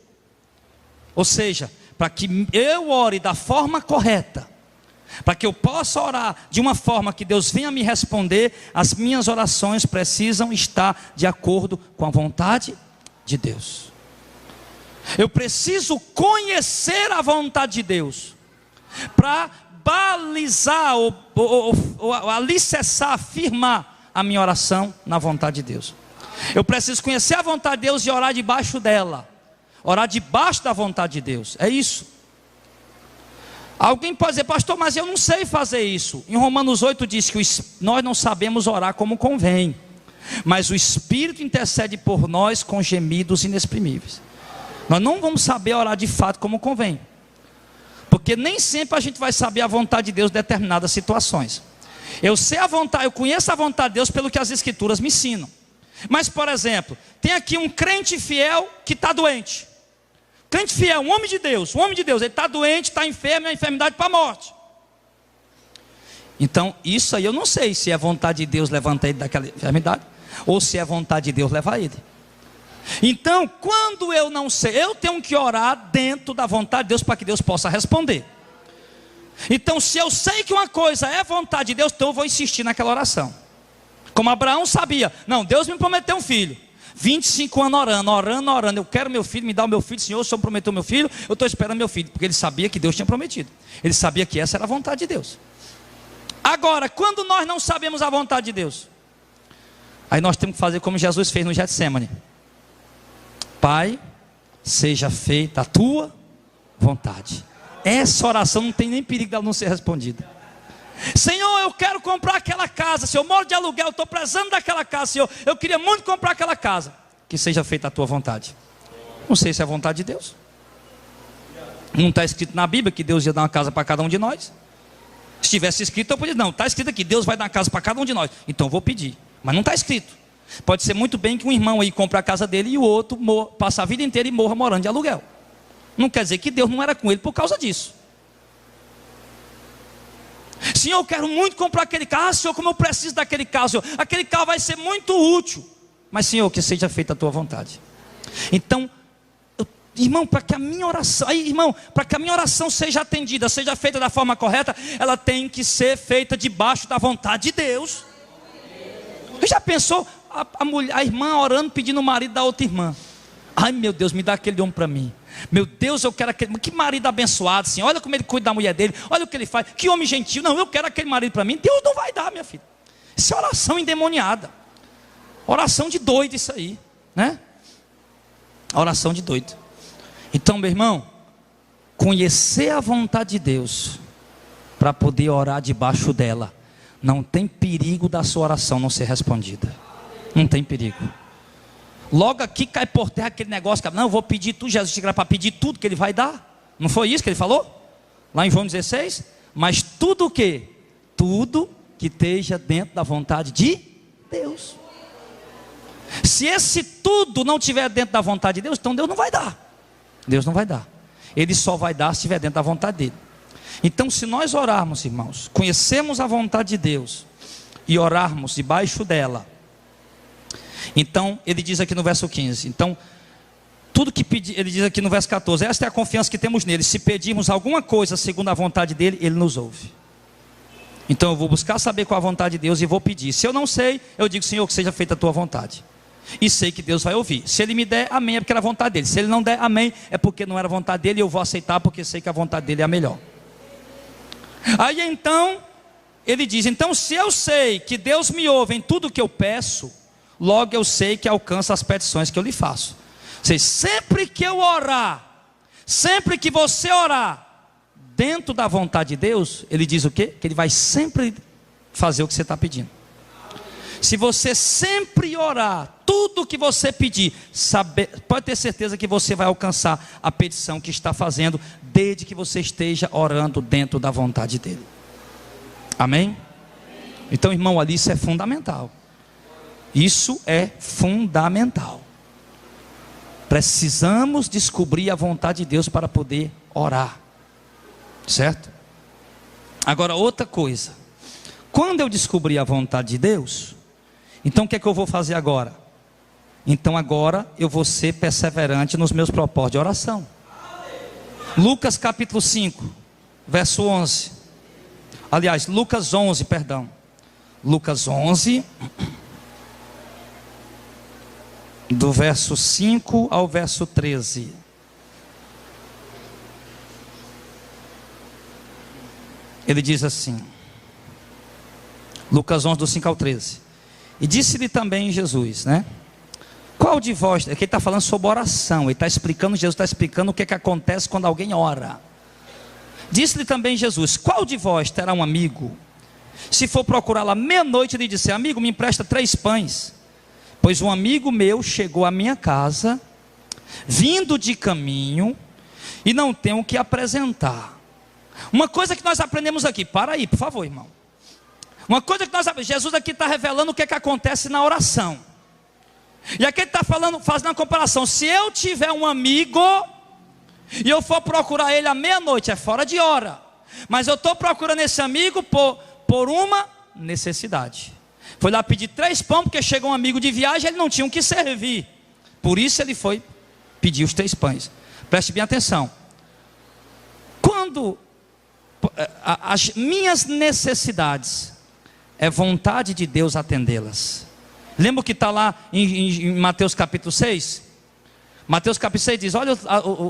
ou seja, para que eu ore da forma correta, para que eu possa orar de uma forma que Deus venha me responder, as minhas orações precisam estar de acordo com a vontade de Deus. Eu preciso conhecer a vontade de Deus para balizar ou alicerçar, afirmar a minha oração na vontade de Deus. Eu preciso conhecer a vontade de Deus e orar debaixo dela, orar debaixo da vontade de Deus. É isso. Alguém pode dizer: pastor, mas eu não sei fazer isso. Em Romanos 8 diz que nós não sabemos orar como convém, mas o Espírito intercede por nós com gemidos inexprimíveis. Nós não vamos saber orar de fato como convém, porque nem sempre a gente vai saber a vontade de Deus em determinadas situações. Eu conheço a vontade de Deus pelo que as Escrituras me ensinam. Mas, por exemplo, tem aqui um crente fiel que está doente. Crente fiel, um homem de Deus, ele está doente, está enfermo, é a enfermidade para a morte. Então, isso aí eu não sei se é vontade de Deus levantar ele daquela enfermidade, ou se é vontade de Deus levar ele. Então, quando eu não sei, eu tenho que orar dentro da vontade de Deus para que Deus possa responder. Então, se eu sei que uma coisa é vontade de Deus, então eu vou insistir naquela oração. Como Abraão sabia: não, Deus me prometeu um filho. 25 anos orando, eu quero meu filho, me dá o meu filho, Senhor, o Senhor prometeu meu filho, eu estou esperando meu filho, porque ele sabia que Deus tinha prometido, ele sabia que essa era a vontade de Deus. Agora, quando nós não sabemos a vontade de Deus, aí nós temos que fazer como Jesus fez no Getsemane: Pai, seja feita a tua vontade. Essa oração não tem nem perigo dela não ser respondida. Senhor, eu quero comprar aquela casa, Senhor, eu moro de aluguel, eu estou precisando daquela casa, Senhor, eu queria muito comprar aquela casa. Que seja feita a tua vontade. Não sei se é a vontade de Deus. Não está escrito na Bíblia que Deus ia dar uma casa para cada um de nós? Se tivesse escrito, eu podia dizer: não, está escrito aqui, Deus vai dar uma casa para cada um de nós, então eu vou pedir. Mas não está escrito. Pode ser muito bem que um irmão aí compre a casa dele e o outro passe a vida inteira e morra morando de aluguel. Não quer dizer que Deus não era com ele por causa disso. Senhor, eu quero muito comprar aquele carro. Senhor, como eu preciso daquele carro, Senhor, aquele carro vai ser muito útil. Mas, Senhor, que seja feita a tua vontade. Então, irmão, para que a minha oração seja atendida, seja feita da forma correta, ela tem que ser feita debaixo da vontade de Deus. Você já pensou a irmã orando, pedindo o marido da outra irmã? Ai, meu Deus, me dá aquele homem para mim. Meu Deus, eu quero aquele. Que marido abençoado, assim. Olha como ele cuida da mulher dele. Olha o que ele faz. Que homem gentil. Não, eu quero aquele marido para mim. Deus não vai dar, minha filha. Isso é oração endemoniada. Oração de doido, isso aí, né? Oração de doido. Então, meu irmão, conhecer a vontade de Deus para poder orar debaixo dela, não tem perigo da sua oração não ser respondida. Não tem perigo. Logo aqui cai por terra aquele negócio: não, eu vou pedir tudo, Jesus chega para pedir tudo que ele vai dar. Não foi isso que ele falou? Lá em João 16. Mas tudo o quê? Tudo que esteja dentro da vontade de Deus. Se esse tudo não estiver dentro da vontade de Deus, então Deus não vai dar. Deus não vai dar. Ele só vai dar se estiver dentro da vontade dele. Então, se nós orarmos, irmãos, conhecemos a vontade de Deus e orarmos debaixo dela, então, ele diz aqui no verso 15, então, tudo que pedir, ele diz aqui no verso 14, esta é a confiança que temos nele: se pedirmos alguma coisa segundo a vontade dele, ele nos ouve. Então eu vou buscar saber qual a vontade de Deus e vou pedir. Se eu não sei, eu digo: Senhor, que seja feita a tua vontade. E sei que Deus vai ouvir. Se Ele me der, amém, é porque era a vontade dEle. Se Ele não der, amém, é porque não era a vontade dEle. E eu vou aceitar porque sei que a vontade dEle é a melhor. Aí então, ele diz: então se eu sei que Deus me ouve em tudo que eu peço, logo eu sei que alcança as petições que eu lhe faço. Ou seja, sempre que eu orar, sempre que você orar dentro da vontade de Deus, ele diz o quê? Que Ele vai sempre fazer o que você está pedindo. Se você sempre orar, tudo que você pedir, pode ter certeza que você vai alcançar a petição que está fazendo, desde que você esteja orando dentro da vontade dEle. Amém? Então, irmão, ali isso é fundamental. Isso é fundamental. Precisamos descobrir a vontade de Deus para poder orar. Certo? Agora, outra coisa. Quando eu descobrir a vontade de Deus, então o que é que eu vou fazer agora? Então agora eu vou ser perseverante nos meus propósitos de oração. Lucas capítulo 5, verso 11. Aliás, Lucas 11, perdão. Lucas 11, do verso 5 ao verso 13. Ele diz assim, Lucas 11, do 5 ao 13. E disse-lhe também Jesus, né? Qual de vós, aqui ele está falando sobre oração, ele está explicando, Jesus está explicando o que acontece quando alguém ora. Disse-lhe também Jesus: qual de vós terá um amigo, se for procurá-lo à meia-noite e lhe disser: amigo, me empresta 3 pães, pois um amigo meu chegou à minha casa, vindo de caminho, e não tenho o que apresentar. Uma coisa que nós aprendemos aqui, para aí, por favor, irmão. Uma coisa que nós aprendemos, Jesus aqui está revelando o que acontece na oração. E aqui ele está falando, fazendo uma comparação. Se eu tiver um amigo e eu for procurar ele à meia-noite, é fora de hora, mas eu estou procurando esse amigo por uma necessidade. Foi lá pedir 3 pães, porque chegou um amigo de viagem, ele não tinha o que servir. Por isso ele foi pedir os 3 pães. Preste bem atenção. Quando as minhas necessidades, é vontade de Deus atendê-las. Lembra o que está lá em Mateus capítulo 6? Mateus capítulo 6 diz: olha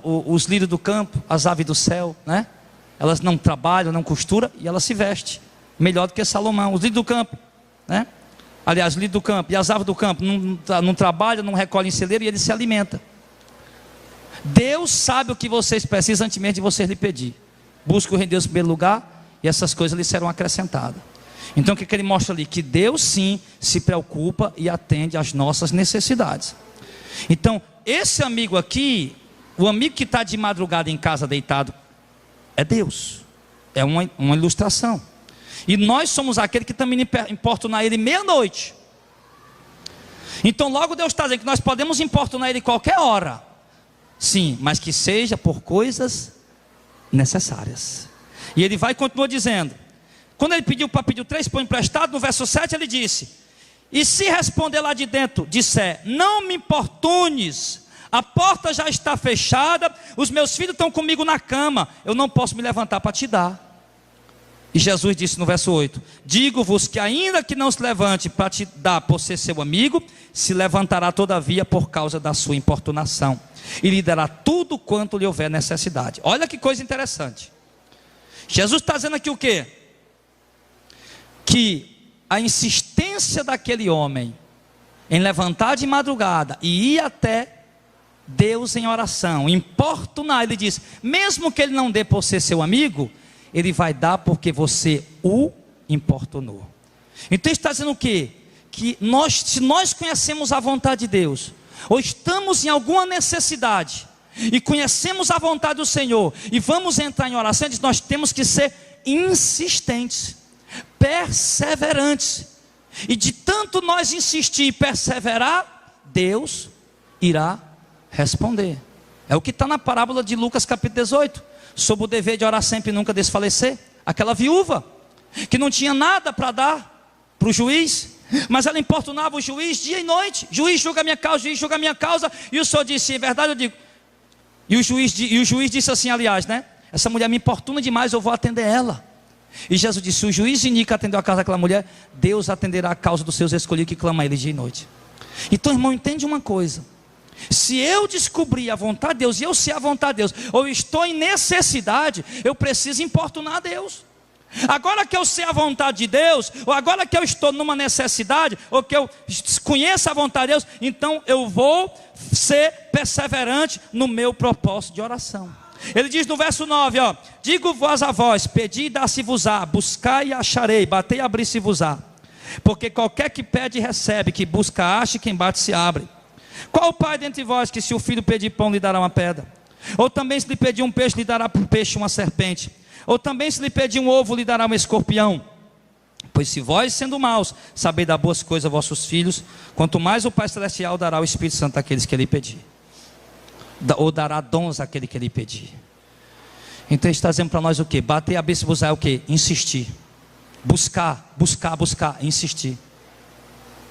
os lírios do campo, as aves do céu, né? Elas não trabalham, não costuram, e elas se vestem melhor do que Salomão. Os lírios do campo, né? Aliás, os lírios do campo e as aves do campo não trabalham, não recolhem celeiro, e ele se alimenta. Deus sabe o que vocês precisam antes mesmo de vocês lhe pedir. Busque o reino de Deus em primeiro lugar, e essas coisas lhe serão acrescentadas. Então o que ele mostra ali? Que Deus sim se preocupa e atende às nossas necessidades. Então esse amigo aqui, o amigo que está de madrugada em casa deitado, é Deus. É uma ilustração. E nós somos aquele que também importunar ele meia-noite. Então logo Deus está dizendo que nós podemos importunar ele qualquer hora. Sim, mas que seja por coisas necessárias. E ele vai e continua dizendo, quando ele pediu para pedir 3 pães emprestados, no verso 7 ele disse: e se responder lá de dentro, disser: não me importunes, a porta já está fechada, os meus filhos estão comigo na cama, eu não posso me levantar para te dar. E Jesus disse no verso 8: digo-vos que ainda que não se levante para te dar por ser seu amigo, se levantará todavia por causa da sua importunação, e lhe dará tudo quanto lhe houver necessidade. Olha que coisa interessante. Jesus está dizendo aqui o quê? Que a insistência daquele homem em levantar de madrugada e ir até Deus em oração, importunar, ele diz, mesmo que ele não dê por ser seu amigo, ele vai dar porque você o importunou. Então ele está dizendo o quê? Que se nós conhecemos a vontade de Deus, ou estamos em alguma necessidade, e conhecemos a vontade do Senhor, e vamos entrar em oração, ele diz, nós temos que ser insistentes, perseverantes, e de tanto nós insistir e perseverar, Deus irá responder. É o que está na parábola de Lucas capítulo 18, sobre o dever de orar sempre e nunca desfalecer. Aquela viúva, que não tinha nada para dar para o juiz, mas ela importunava o juiz dia e noite. Juiz, julga a minha causa, juiz, julga a minha causa. E o senhor disse, em verdade eu digo. E o juiz disse assim, aliás, né? Essa mulher me importuna demais, eu vou atender ela. E Jesus disse: o juiz iníquo atendeu a causa daquela mulher, Deus atenderá a causa dos seus escolhidos que clamam a Ele dia e noite. Então, irmão, entende uma coisa: se eu descobrir a vontade de Deus, e eu sei a vontade de Deus, ou estou em necessidade, eu preciso importunar a Deus. Agora que eu sei a vontade de Deus, ou agora que eu estou numa necessidade, ou que eu conheço a vontade de Deus, então eu vou ser perseverante no meu propósito de oração. Ele diz no verso 9, ó: digo vós a vós, pedi e dá-se-vos-á, buscai e acharei, batei e abri-se-vos-á. Porque qualquer que pede recebe, que busca acha, e quem bate se abre. Qual o pai dentre vós que se o filho pedir pão lhe dará uma pedra? Ou também se lhe pedir um peixe lhe dará por peixe uma serpente? Ou também se lhe pedir um ovo lhe dará um escorpião? Pois se vós, sendo maus, sabeis dar boas coisas a vossos filhos, quanto mais o Pai Celestial dará o Espírito Santo àqueles que lhe pedir, ou dará dons àquele que lhe pedir. Então ele está dizendo para nós o que? Bater a bênção é o que? Insistir. Buscar, buscar, buscar, insistir.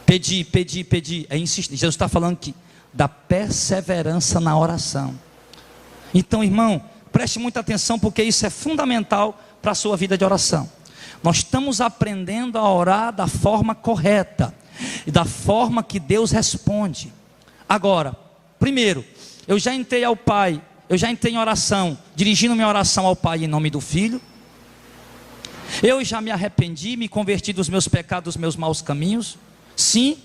Pedir, pedir, pedir, é insistir. Jesus está falando que da perseverança na oração. Então, irmão, preste muita atenção, porque isso é fundamental para a sua vida de oração. Nós estamos aprendendo a orar da forma correta e da forma que Deus responde. Agora, primeiro, eu já entrei ao Pai, eu já entrei em oração, dirigindo minha oração ao Pai em nome do Filho. Eu já me arrependi, me converti dos meus pecados, dos meus maus caminhos. Sim,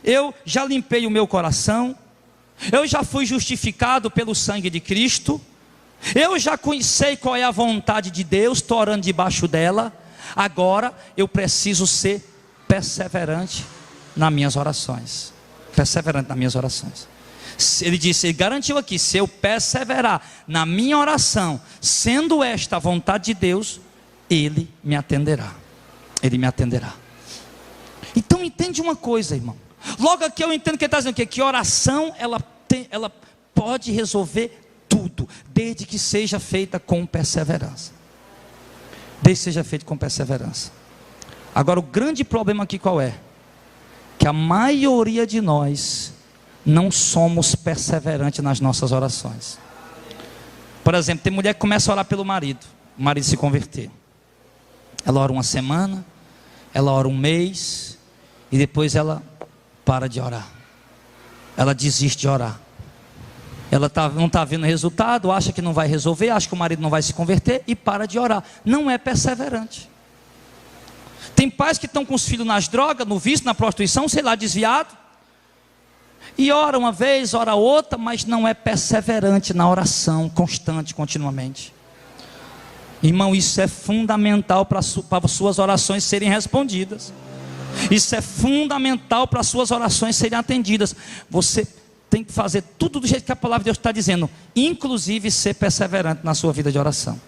eu já limpei o meu coração. Eu já fui justificado pelo sangue de Cristo. Eu já sei qual é a vontade de Deus, estou orando debaixo dela. Agora eu preciso ser perseverante nas minhas orações. Perseverante nas minhas orações. Ele disse, ele garantiu aqui: se eu perseverar na minha oração, sendo esta a vontade de Deus, Ele me atenderá. Ele me atenderá. Então entende uma coisa, irmão. Logo aqui eu entendo que ele está dizendo que oração ela pode resolver tudo, desde que seja feita com perseverança. Desde que seja feita com perseverança. Agora o grande problema aqui qual é? Que a maioria de nós não somos perseverantes nas nossas orações. Por exemplo, tem mulher que começa a orar pelo marido, o marido se converter. Ela ora uma semana, ela ora um mês, e depois ela para de orar. Ela desiste de orar. Ela não está vendo resultado, acha que não vai resolver, acha que o marido não vai se converter e para de orar. Não é perseverante. Tem pais que estão com os filhos nas drogas, no vício, na prostituição, sei lá, desviado. E ora uma vez, ora outra, mas não é perseverante na oração, constante, continuamente. Irmão, isso é fundamental para suas orações serem respondidas. Isso é fundamental para suas orações serem atendidas. Você tem que fazer tudo do jeito que a palavra de Deus está dizendo, inclusive ser perseverante na sua vida de oração.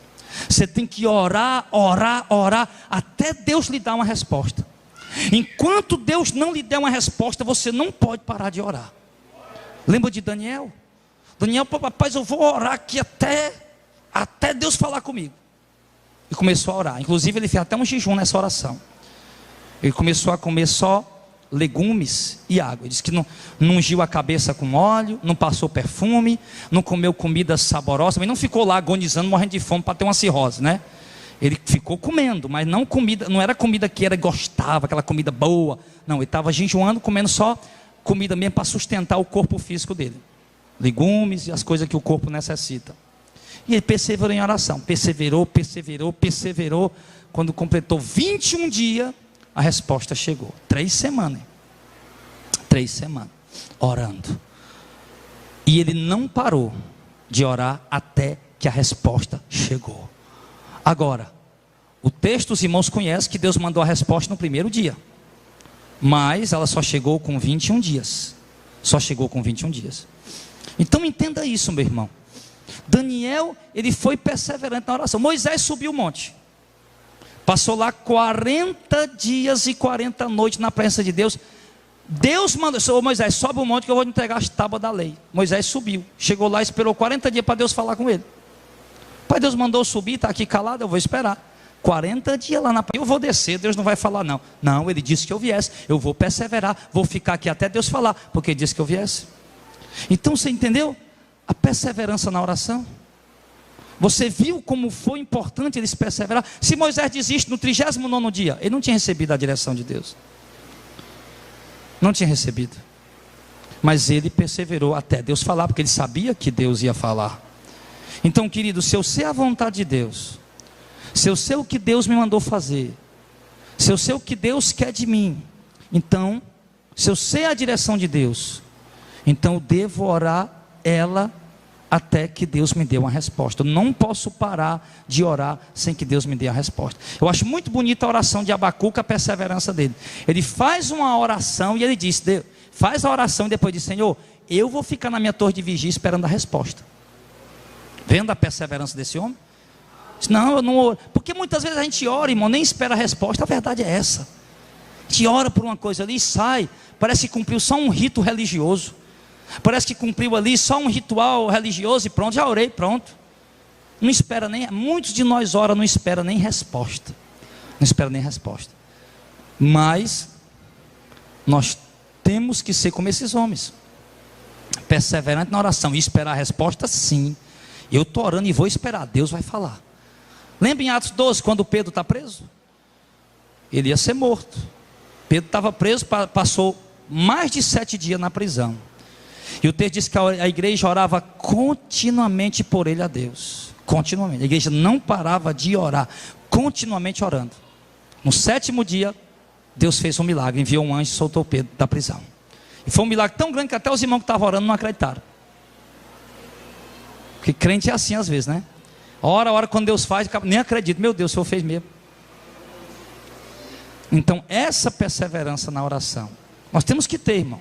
Você tem que orar, orar, orar, até Deus lhe dar uma resposta. Enquanto Deus não lhe der uma resposta, você não pode parar de orar. Lembra de Daniel? Daniel, rapaz, eu vou orar aqui até Deus falar comigo. E começou a orar. Inclusive ele fez até um jejum nessa oração. Ele começou a comer só legumes e água. Ele disse que não ungiu a cabeça com óleo, não passou perfume, não comeu comida saborosa, mas não ficou lá agonizando, morrendo de fome para ter uma cirrose, né? Ele ficou comendo, mas não era comida que ele gostava, aquela comida boa. Não, ele estava jejuando, comendo só comida mesmo para sustentar o corpo físico dele. Legumes e as coisas que o corpo necessita. E ele perseverou em oração. Perseverou. Quando completou 21 dias, a resposta chegou. 3 semanas. 3 semanas. Orando. E ele não parou de orar até que a resposta chegou. Agora, o texto os irmãos conhecem que Deus mandou a resposta no primeiro dia. Mas ela só chegou com 21 dias. Só chegou com 21 dias. Então entenda isso, meu irmão. Daniel, ele foi perseverante na oração. Moisés subiu o monte. Passou lá 40 dias e 40 noites na presença de Deus. Deus mandou, Moisés, sobe o monte que eu vou te entregar as tábuas da lei. Moisés subiu. Chegou lá, esperou 40 dias para Deus falar com ele. Pai, Deus mandou subir, está aqui calado, eu vou esperar. 40 dias lá na praia, eu vou descer, Deus não vai falar não. Não, ele disse que eu viesse, eu vou perseverar, vou ficar aqui até Deus falar, porque ele disse que eu viesse. Então você entendeu? A perseverança na oração. Você viu como foi importante eles perseverar? Se Moisés desiste no 39º dia, ele não tinha recebido a direção de Deus. Não tinha recebido. Mas ele perseverou até Deus falar, porque ele sabia que Deus ia falar. Então, querido, se eu sei a vontade de Deus, se eu sei o que Deus me mandou fazer, se eu sei o que Deus quer de mim, então, se eu sei a direção de Deus, então eu devo orar ela até que Deus me dê uma resposta. Eu não posso parar de orar sem que Deus me dê a resposta. Eu acho muito bonita a oração de Abacuque, a perseverança dele. Ele faz uma oração e ele diz, Deus, faz a oração e depois diz, Senhor, eu vou ficar na minha torre de vigia esperando a resposta. Vendo a perseverança desse homem? Não, eu não oro. Porque muitas vezes a gente ora, irmão, nem espera a resposta. A verdade é essa. A gente ora por uma coisa ali e sai, parece que cumpriu só um rito religioso. Parece que cumpriu ali só um ritual religioso e pronto, já orei, pronto. Não espera nem, muitos de nós oram, não espera nem resposta. Não espera nem resposta. Mas nós temos que ser como esses homens, perseverante na oração e esperar a resposta, sim. Eu estou orando e vou esperar, Deus vai falar. Lembra em Atos 12, quando Pedro está preso? Ele ia ser morto. Pedro estava preso, passou mais de 7 dias na prisão. E o texto diz que a igreja orava continuamente por ele a Deus. Continuamente. A igreja não parava de orar, continuamente orando. No 7º dia, Deus fez um milagre, enviou um anjo e soltou Pedro da prisão. E foi um milagre tão grande que até os irmãos que estavam orando não acreditaram. Porque crente é assim às vezes, né? Ora, quando Deus faz, nem acredito. Meu Deus, o Senhor fez mesmo. Então, essa perseverança na oração, nós temos que ter, irmão.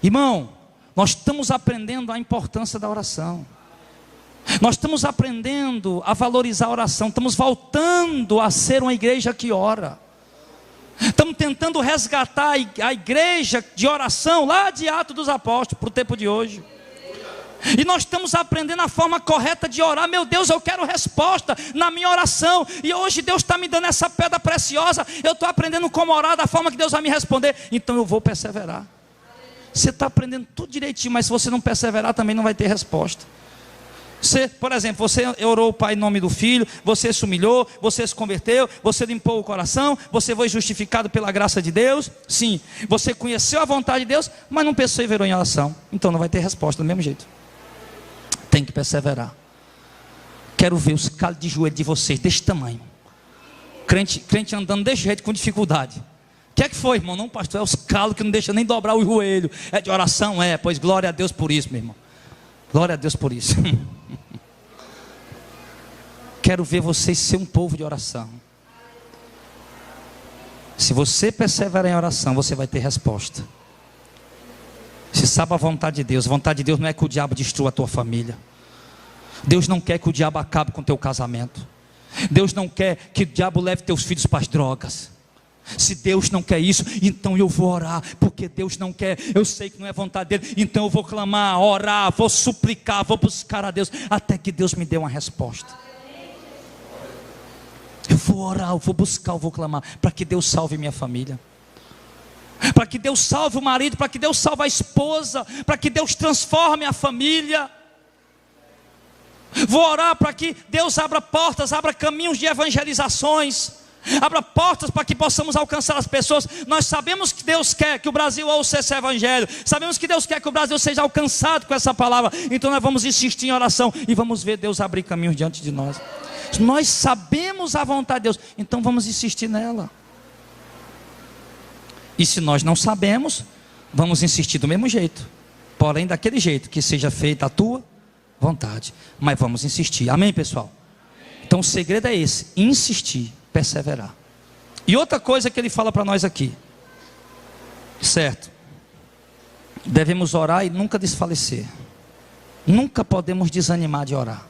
Irmão, nós estamos aprendendo a importância da oração. Nós estamos aprendendo a valorizar a oração. Estamos voltando a ser uma igreja que ora. Estamos tentando resgatar a igreja de oração lá de Atos dos Apóstolos para o tempo de hoje. E nós estamos aprendendo a forma correta de orar. Meu Deus, eu quero resposta na minha oração. E hoje Deus está me dando essa pedra preciosa. Eu estou aprendendo como orar da forma que Deus vai me responder. Então eu vou perseverar. Você está aprendendo tudo direitinho, mas se você não perseverar também não vai ter resposta. Você, por exemplo, você orou o Pai em nome do Filho, você se humilhou, você se converteu, você limpou o coração, você foi justificado pela graça de Deus. Sim, você conheceu a vontade de Deus, mas não perseverou em oração. Então não vai ter resposta do mesmo jeito. Tem que perseverar. Quero ver os calos de joelho de vocês desse tamanho. Crente andando desse jeito com dificuldade. O que é que foi, irmão? Não, pastor, é os calos que não deixam nem dobrar o joelho. É de oração? É, pois glória a Deus por isso, meu irmão. Glória a Deus por isso. Quero ver vocês ser um povo de oração. Se você perseverar em oração, você vai ter resposta. Se sabe a vontade de Deus. A vontade de Deus não é que o diabo destrua a tua família. Deus não quer que o diabo acabe com o teu casamento. Deus não quer que o diabo leve teus filhos para as drogas. Se Deus não quer isso, então eu vou orar, porque Deus não quer, eu sei que não é vontade dele, então eu vou clamar, orar, vou suplicar, vou buscar a Deus, até que Deus me dê uma resposta. Eu vou orar, eu vou buscar, eu vou clamar, para que Deus salve minha família, para que Deus salve o marido, para que Deus salve a esposa, para que Deus transforme a família. Vou orar para que Deus abra portas, abra caminhos de evangelizações, abra portas para que possamos alcançar as pessoas. Nós sabemos que Deus quer que o Brasil ouça esse evangelho. Sabemos que Deus quer que o Brasil seja alcançado com essa palavra. Então nós vamos insistir em oração e vamos ver Deus abrir caminhos diante de nós. Nós sabemos a vontade de Deus, então vamos insistir nela. E se nós não sabemos, vamos insistir do mesmo jeito, porém daquele jeito, que seja feita a tua vontade. Mas vamos insistir, amém, pessoal? Então o segredo é esse, insistir, perseverar. E outra coisa que ele fala para nós aqui, certo? Devemos orar e nunca desfalecer. Nunca podemos desanimar de orar.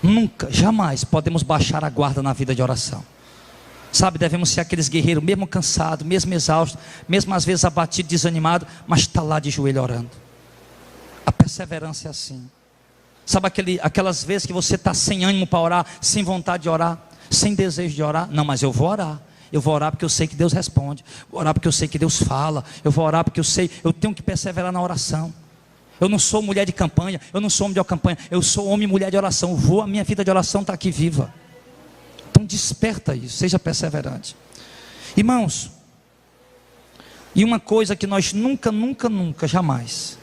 Nunca, jamais podemos baixar a guarda na vida de oração. Sabe, devemos ser aqueles guerreiros, mesmo cansado, mesmo exausto, mesmo às vezes abatido, desanimado, mas está lá de joelho orando. A perseverança é assim. Sabe aquelas vezes que você está sem ânimo para orar, sem vontade de orar, sem desejo de orar? Não, mas eu vou orar. Eu vou orar porque eu sei que Deus responde. Vou orar porque eu sei que Deus fala. Eu vou orar porque eu sei, eu tenho que perseverar na oração. Eu não sou mulher de campanha, eu não sou homem de campanha, eu sou homem e mulher de oração. A minha vida de oração está aqui viva. Então desperta isso, seja perseverante. Irmãos, e uma coisa que nós nunca, jamais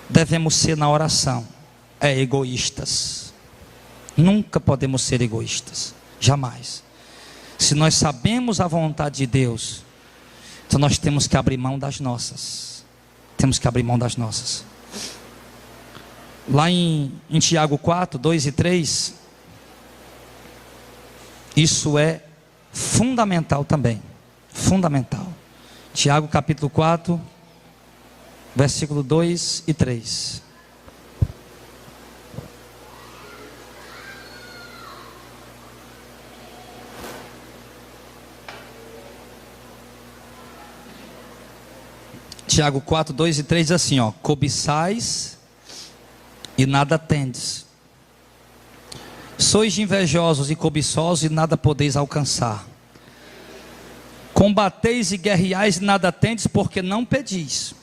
devemos ser na oração é egoístas. Nunca podemos ser egoístas, jamais. Se nós sabemos a vontade de Deus, então nós temos que abrir mão das nossas. Temos que abrir mão das nossas. Lá em Tiago 4, 2 e 3, isso é fundamental também. Fundamental. Tiago capítulo 4, versículo 2 e 3. Tiago 4, 2 e 3 diz assim, ó: cobiçais e nada tendes, sois invejosos e cobiçosos e nada podeis alcançar, combateis e guerreais e nada tendes, porque não pedis.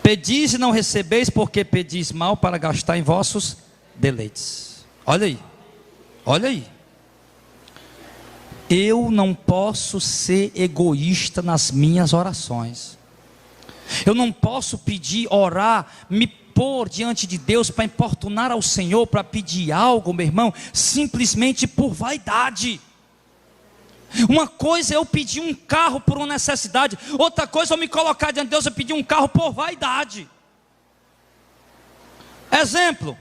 Pedis e não recebeis, porque pedis mal para gastar em vossos deleites. Olha aí, olha aí. Eu não posso ser egoísta nas minhas orações. Eu não posso pedir, orar, me pôr diante de Deus para importunar ao Senhor, para pedir algo, meu irmão, simplesmente por vaidade. Uma coisa é eu pedir um carro por uma necessidade, outra coisa é eu me colocar diante de Deus e pedir um carro por vaidade. Exemplo: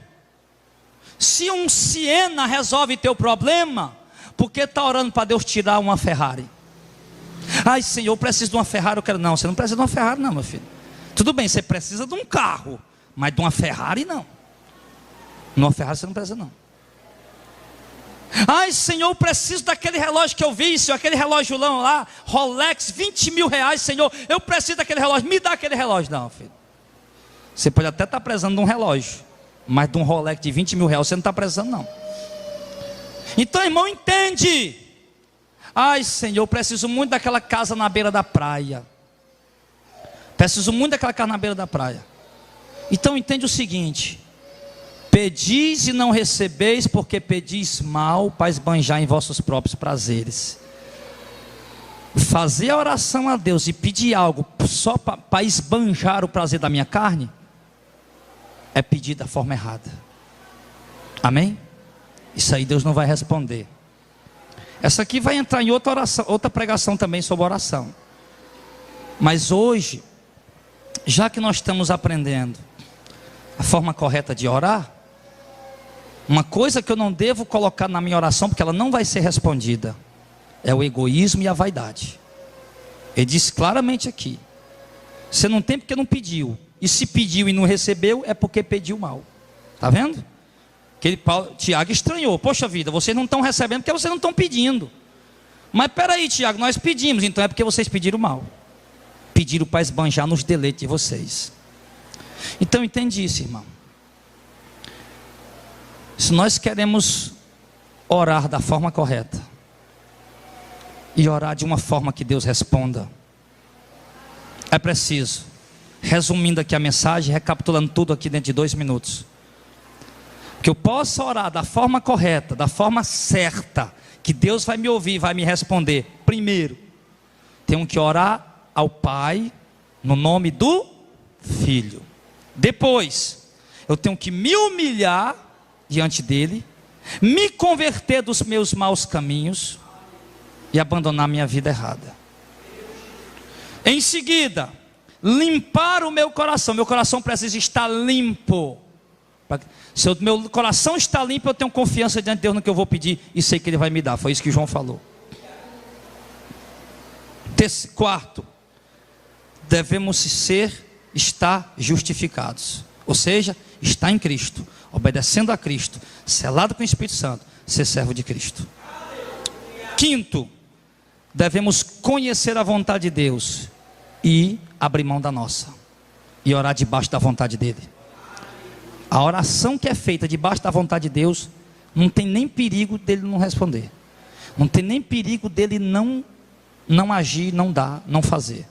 se um Siena resolve teu problema, por que está orando para Deus tirar uma Ferrari? Ai, Senhor, eu preciso de uma Ferrari, eu quero. Não, você não precisa de uma Ferrari não, meu filho. Tudo bem, você precisa de um carro, mas de uma Ferrari não. Numa Ferrari você não precisa não. Ai, Senhor, eu preciso daquele relógio que eu vi, Senhor, aquele relógio lá, Rolex, 20 mil reais, Senhor, eu preciso daquele relógio, me dá aquele relógio. Não, filho, você pode até estar precisando de um relógio, mas de um Rolex de 20 mil reais você não está precisando não. Então, irmão, entende. Ai, Senhor, eu preciso muito daquela casa na beira da praia. Preciso muito daquela casa na beira da praia. Então entende o seguinte: pedis e não recebeis, porque pedis mal para esbanjar em vossos próprios prazeres. Fazer a oração a Deus e pedir algo só para esbanjar o prazer da minha carne, é pedir da forma errada. Amém? Isso aí Deus não vai responder. Essa aqui vai entrar em outra oração, outra pregação também sobre oração. Mas hoje, já que nós estamos aprendendo a forma correta de orar, uma coisa que eu não devo colocar na minha oração, porque ela não vai ser respondida, é o egoísmo e a vaidade. Ele diz claramente aqui: você não tem porque não pediu, e se pediu e não recebeu, é porque pediu mal. Está vendo? Tiago estranhou: poxa vida, vocês não estão recebendo porque vocês não estão pedindo. Mas peraí, Tiago, nós pedimos, então é porque vocês pediram mal. Pediram para esbanjar nos deleites de vocês. Então entende isso, irmão. Se nós queremos orar da forma correta, e orar de uma forma que Deus responda, é preciso, resumindo aqui a mensagem, recapitulando tudo aqui dentro de 2 minutos, que eu possa orar da forma correta, da forma certa, que Deus vai me ouvir, vai me responder. Primeiro, tenho que orar ao Pai no nome do Filho. Depois, eu tenho que me humilhar diante dele, me converter dos meus maus caminhos e abandonar minha vida errada. Em seguida, limpar o meu coração. Meu coração precisa estar limpo. Se o meu coração está limpo, eu tenho confiança diante de Deus no que eu vou pedir e sei que Ele vai me dar. Foi isso que João falou. Quarto, devemos estar justificados. Ou seja, estar em Cristo, obedecendo a Cristo, selado com o Espírito Santo, ser servo de Cristo. Quinto, devemos conhecer a vontade de Deus e abrir mão da nossa, e orar debaixo da vontade dEle. A oração que é feita debaixo da vontade de Deus, não tem nem perigo dele não responder, não tem nem perigo dele não agir, não dar, não fazer.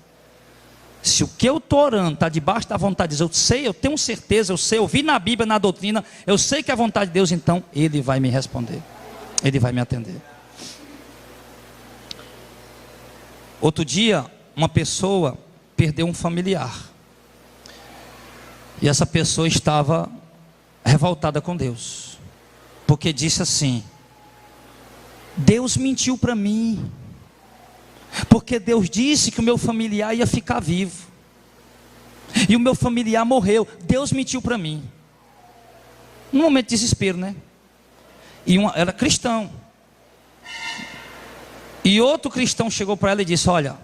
Se o que eu estou orando está debaixo da vontade de Deus, eu sei, eu tenho certeza, eu sei, eu vi na Bíblia, na doutrina, eu sei que é a vontade de Deus, então Ele vai me responder, Ele vai me atender. Outro dia, uma pessoa perdeu um familiar, e essa pessoa estava revoltada com Deus, porque disse assim: Deus mentiu para mim, porque Deus disse que o meu familiar ia ficar vivo, e o meu familiar morreu. Deus mentiu para mim. Um momento de desespero, né? Era cristão, e outro cristão chegou para ela e disse: olha,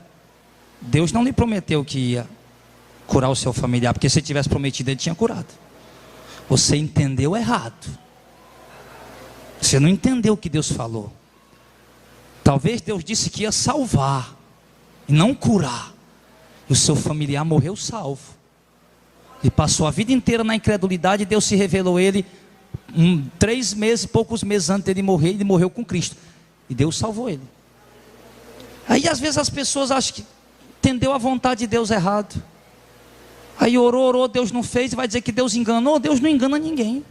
Deus não lhe prometeu que ia curar o seu familiar, porque se ele tivesse prometido, ele tinha curado. Você entendeu errado, você não entendeu o que Deus falou. Talvez Deus disse que ia salvar e não curar, e o seu familiar morreu salvo, e passou a vida inteira na incredulidade, e Deus se revelou a ele 3 meses, poucos meses antes dele morrer. Ele morreu com Cristo, e Deus salvou ele. Aí às vezes as pessoas acham que entendeu a vontade de Deus errado, aí orou, Deus não fez, e vai dizer que Deus enganou. Deus não engana ninguém.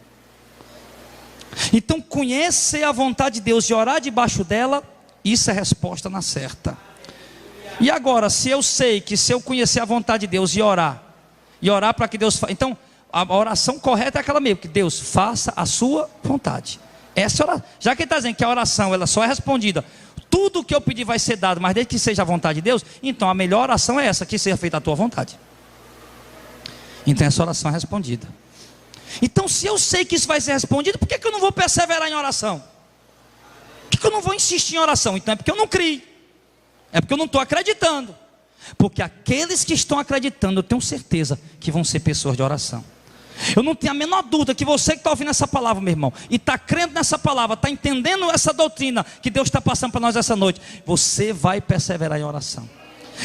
Então conhecer a vontade de Deus e orar debaixo dela, isso é resposta na certa. E agora, se eu sei que se eu conhecer a vontade de Deus e orar para que Deus faça, então a oração correta é aquela mesmo, que Deus faça a sua vontade. Essa oração, já que ele está dizendo que a oração ela só é respondida, tudo o que eu pedir vai ser dado, mas desde que seja a vontade de Deus, então a melhor oração é essa, que seja feita a tua vontade. Então essa oração é respondida. Então se eu sei que isso vai ser respondido, por que eu não vou perseverar em oração? Por que eu não vou insistir em oração? Então é porque eu não creio, é porque eu não estou acreditando. Porque aqueles que estão acreditando, eu tenho certeza que vão ser pessoas de oração. Eu não tenho a menor dúvida que você que está ouvindo essa palavra, meu irmão, e está crendo nessa palavra, está entendendo essa doutrina que Deus está passando para nós essa noite, você vai perseverar em oração,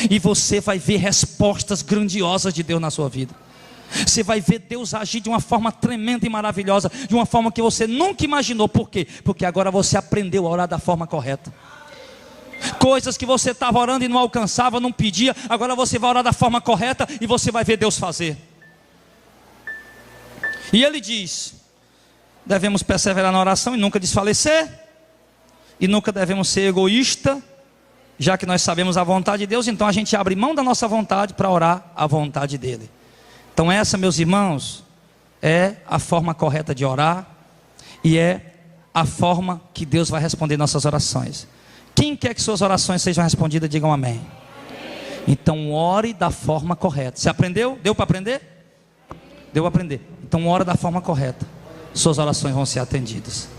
e você vai ver respostas grandiosas de Deus na sua vida. Você vai ver Deus agir de uma forma tremenda e maravilhosa, de uma forma que você nunca imaginou. Por quê? Porque agora você aprendeu a orar da forma correta. Coisas que você estava orando e não alcançava, não pedia, agora você vai orar da forma correta e você vai ver Deus fazer. E ele diz: devemos perseverar na oração e nunca desfalecer, e nunca devemos ser egoísta, já que nós sabemos a vontade de Deus, então a gente abre mão da nossa vontade para orar a vontade dele. Então essa, meus irmãos, é a forma correta de orar, e é a forma que Deus vai responder nossas orações. Quem quer que suas orações sejam respondidas, digam amém. Então ore da forma correta. Você aprendeu? Deu para aprender? Deu para aprender. Então ore da forma correta, suas orações vão ser atendidas.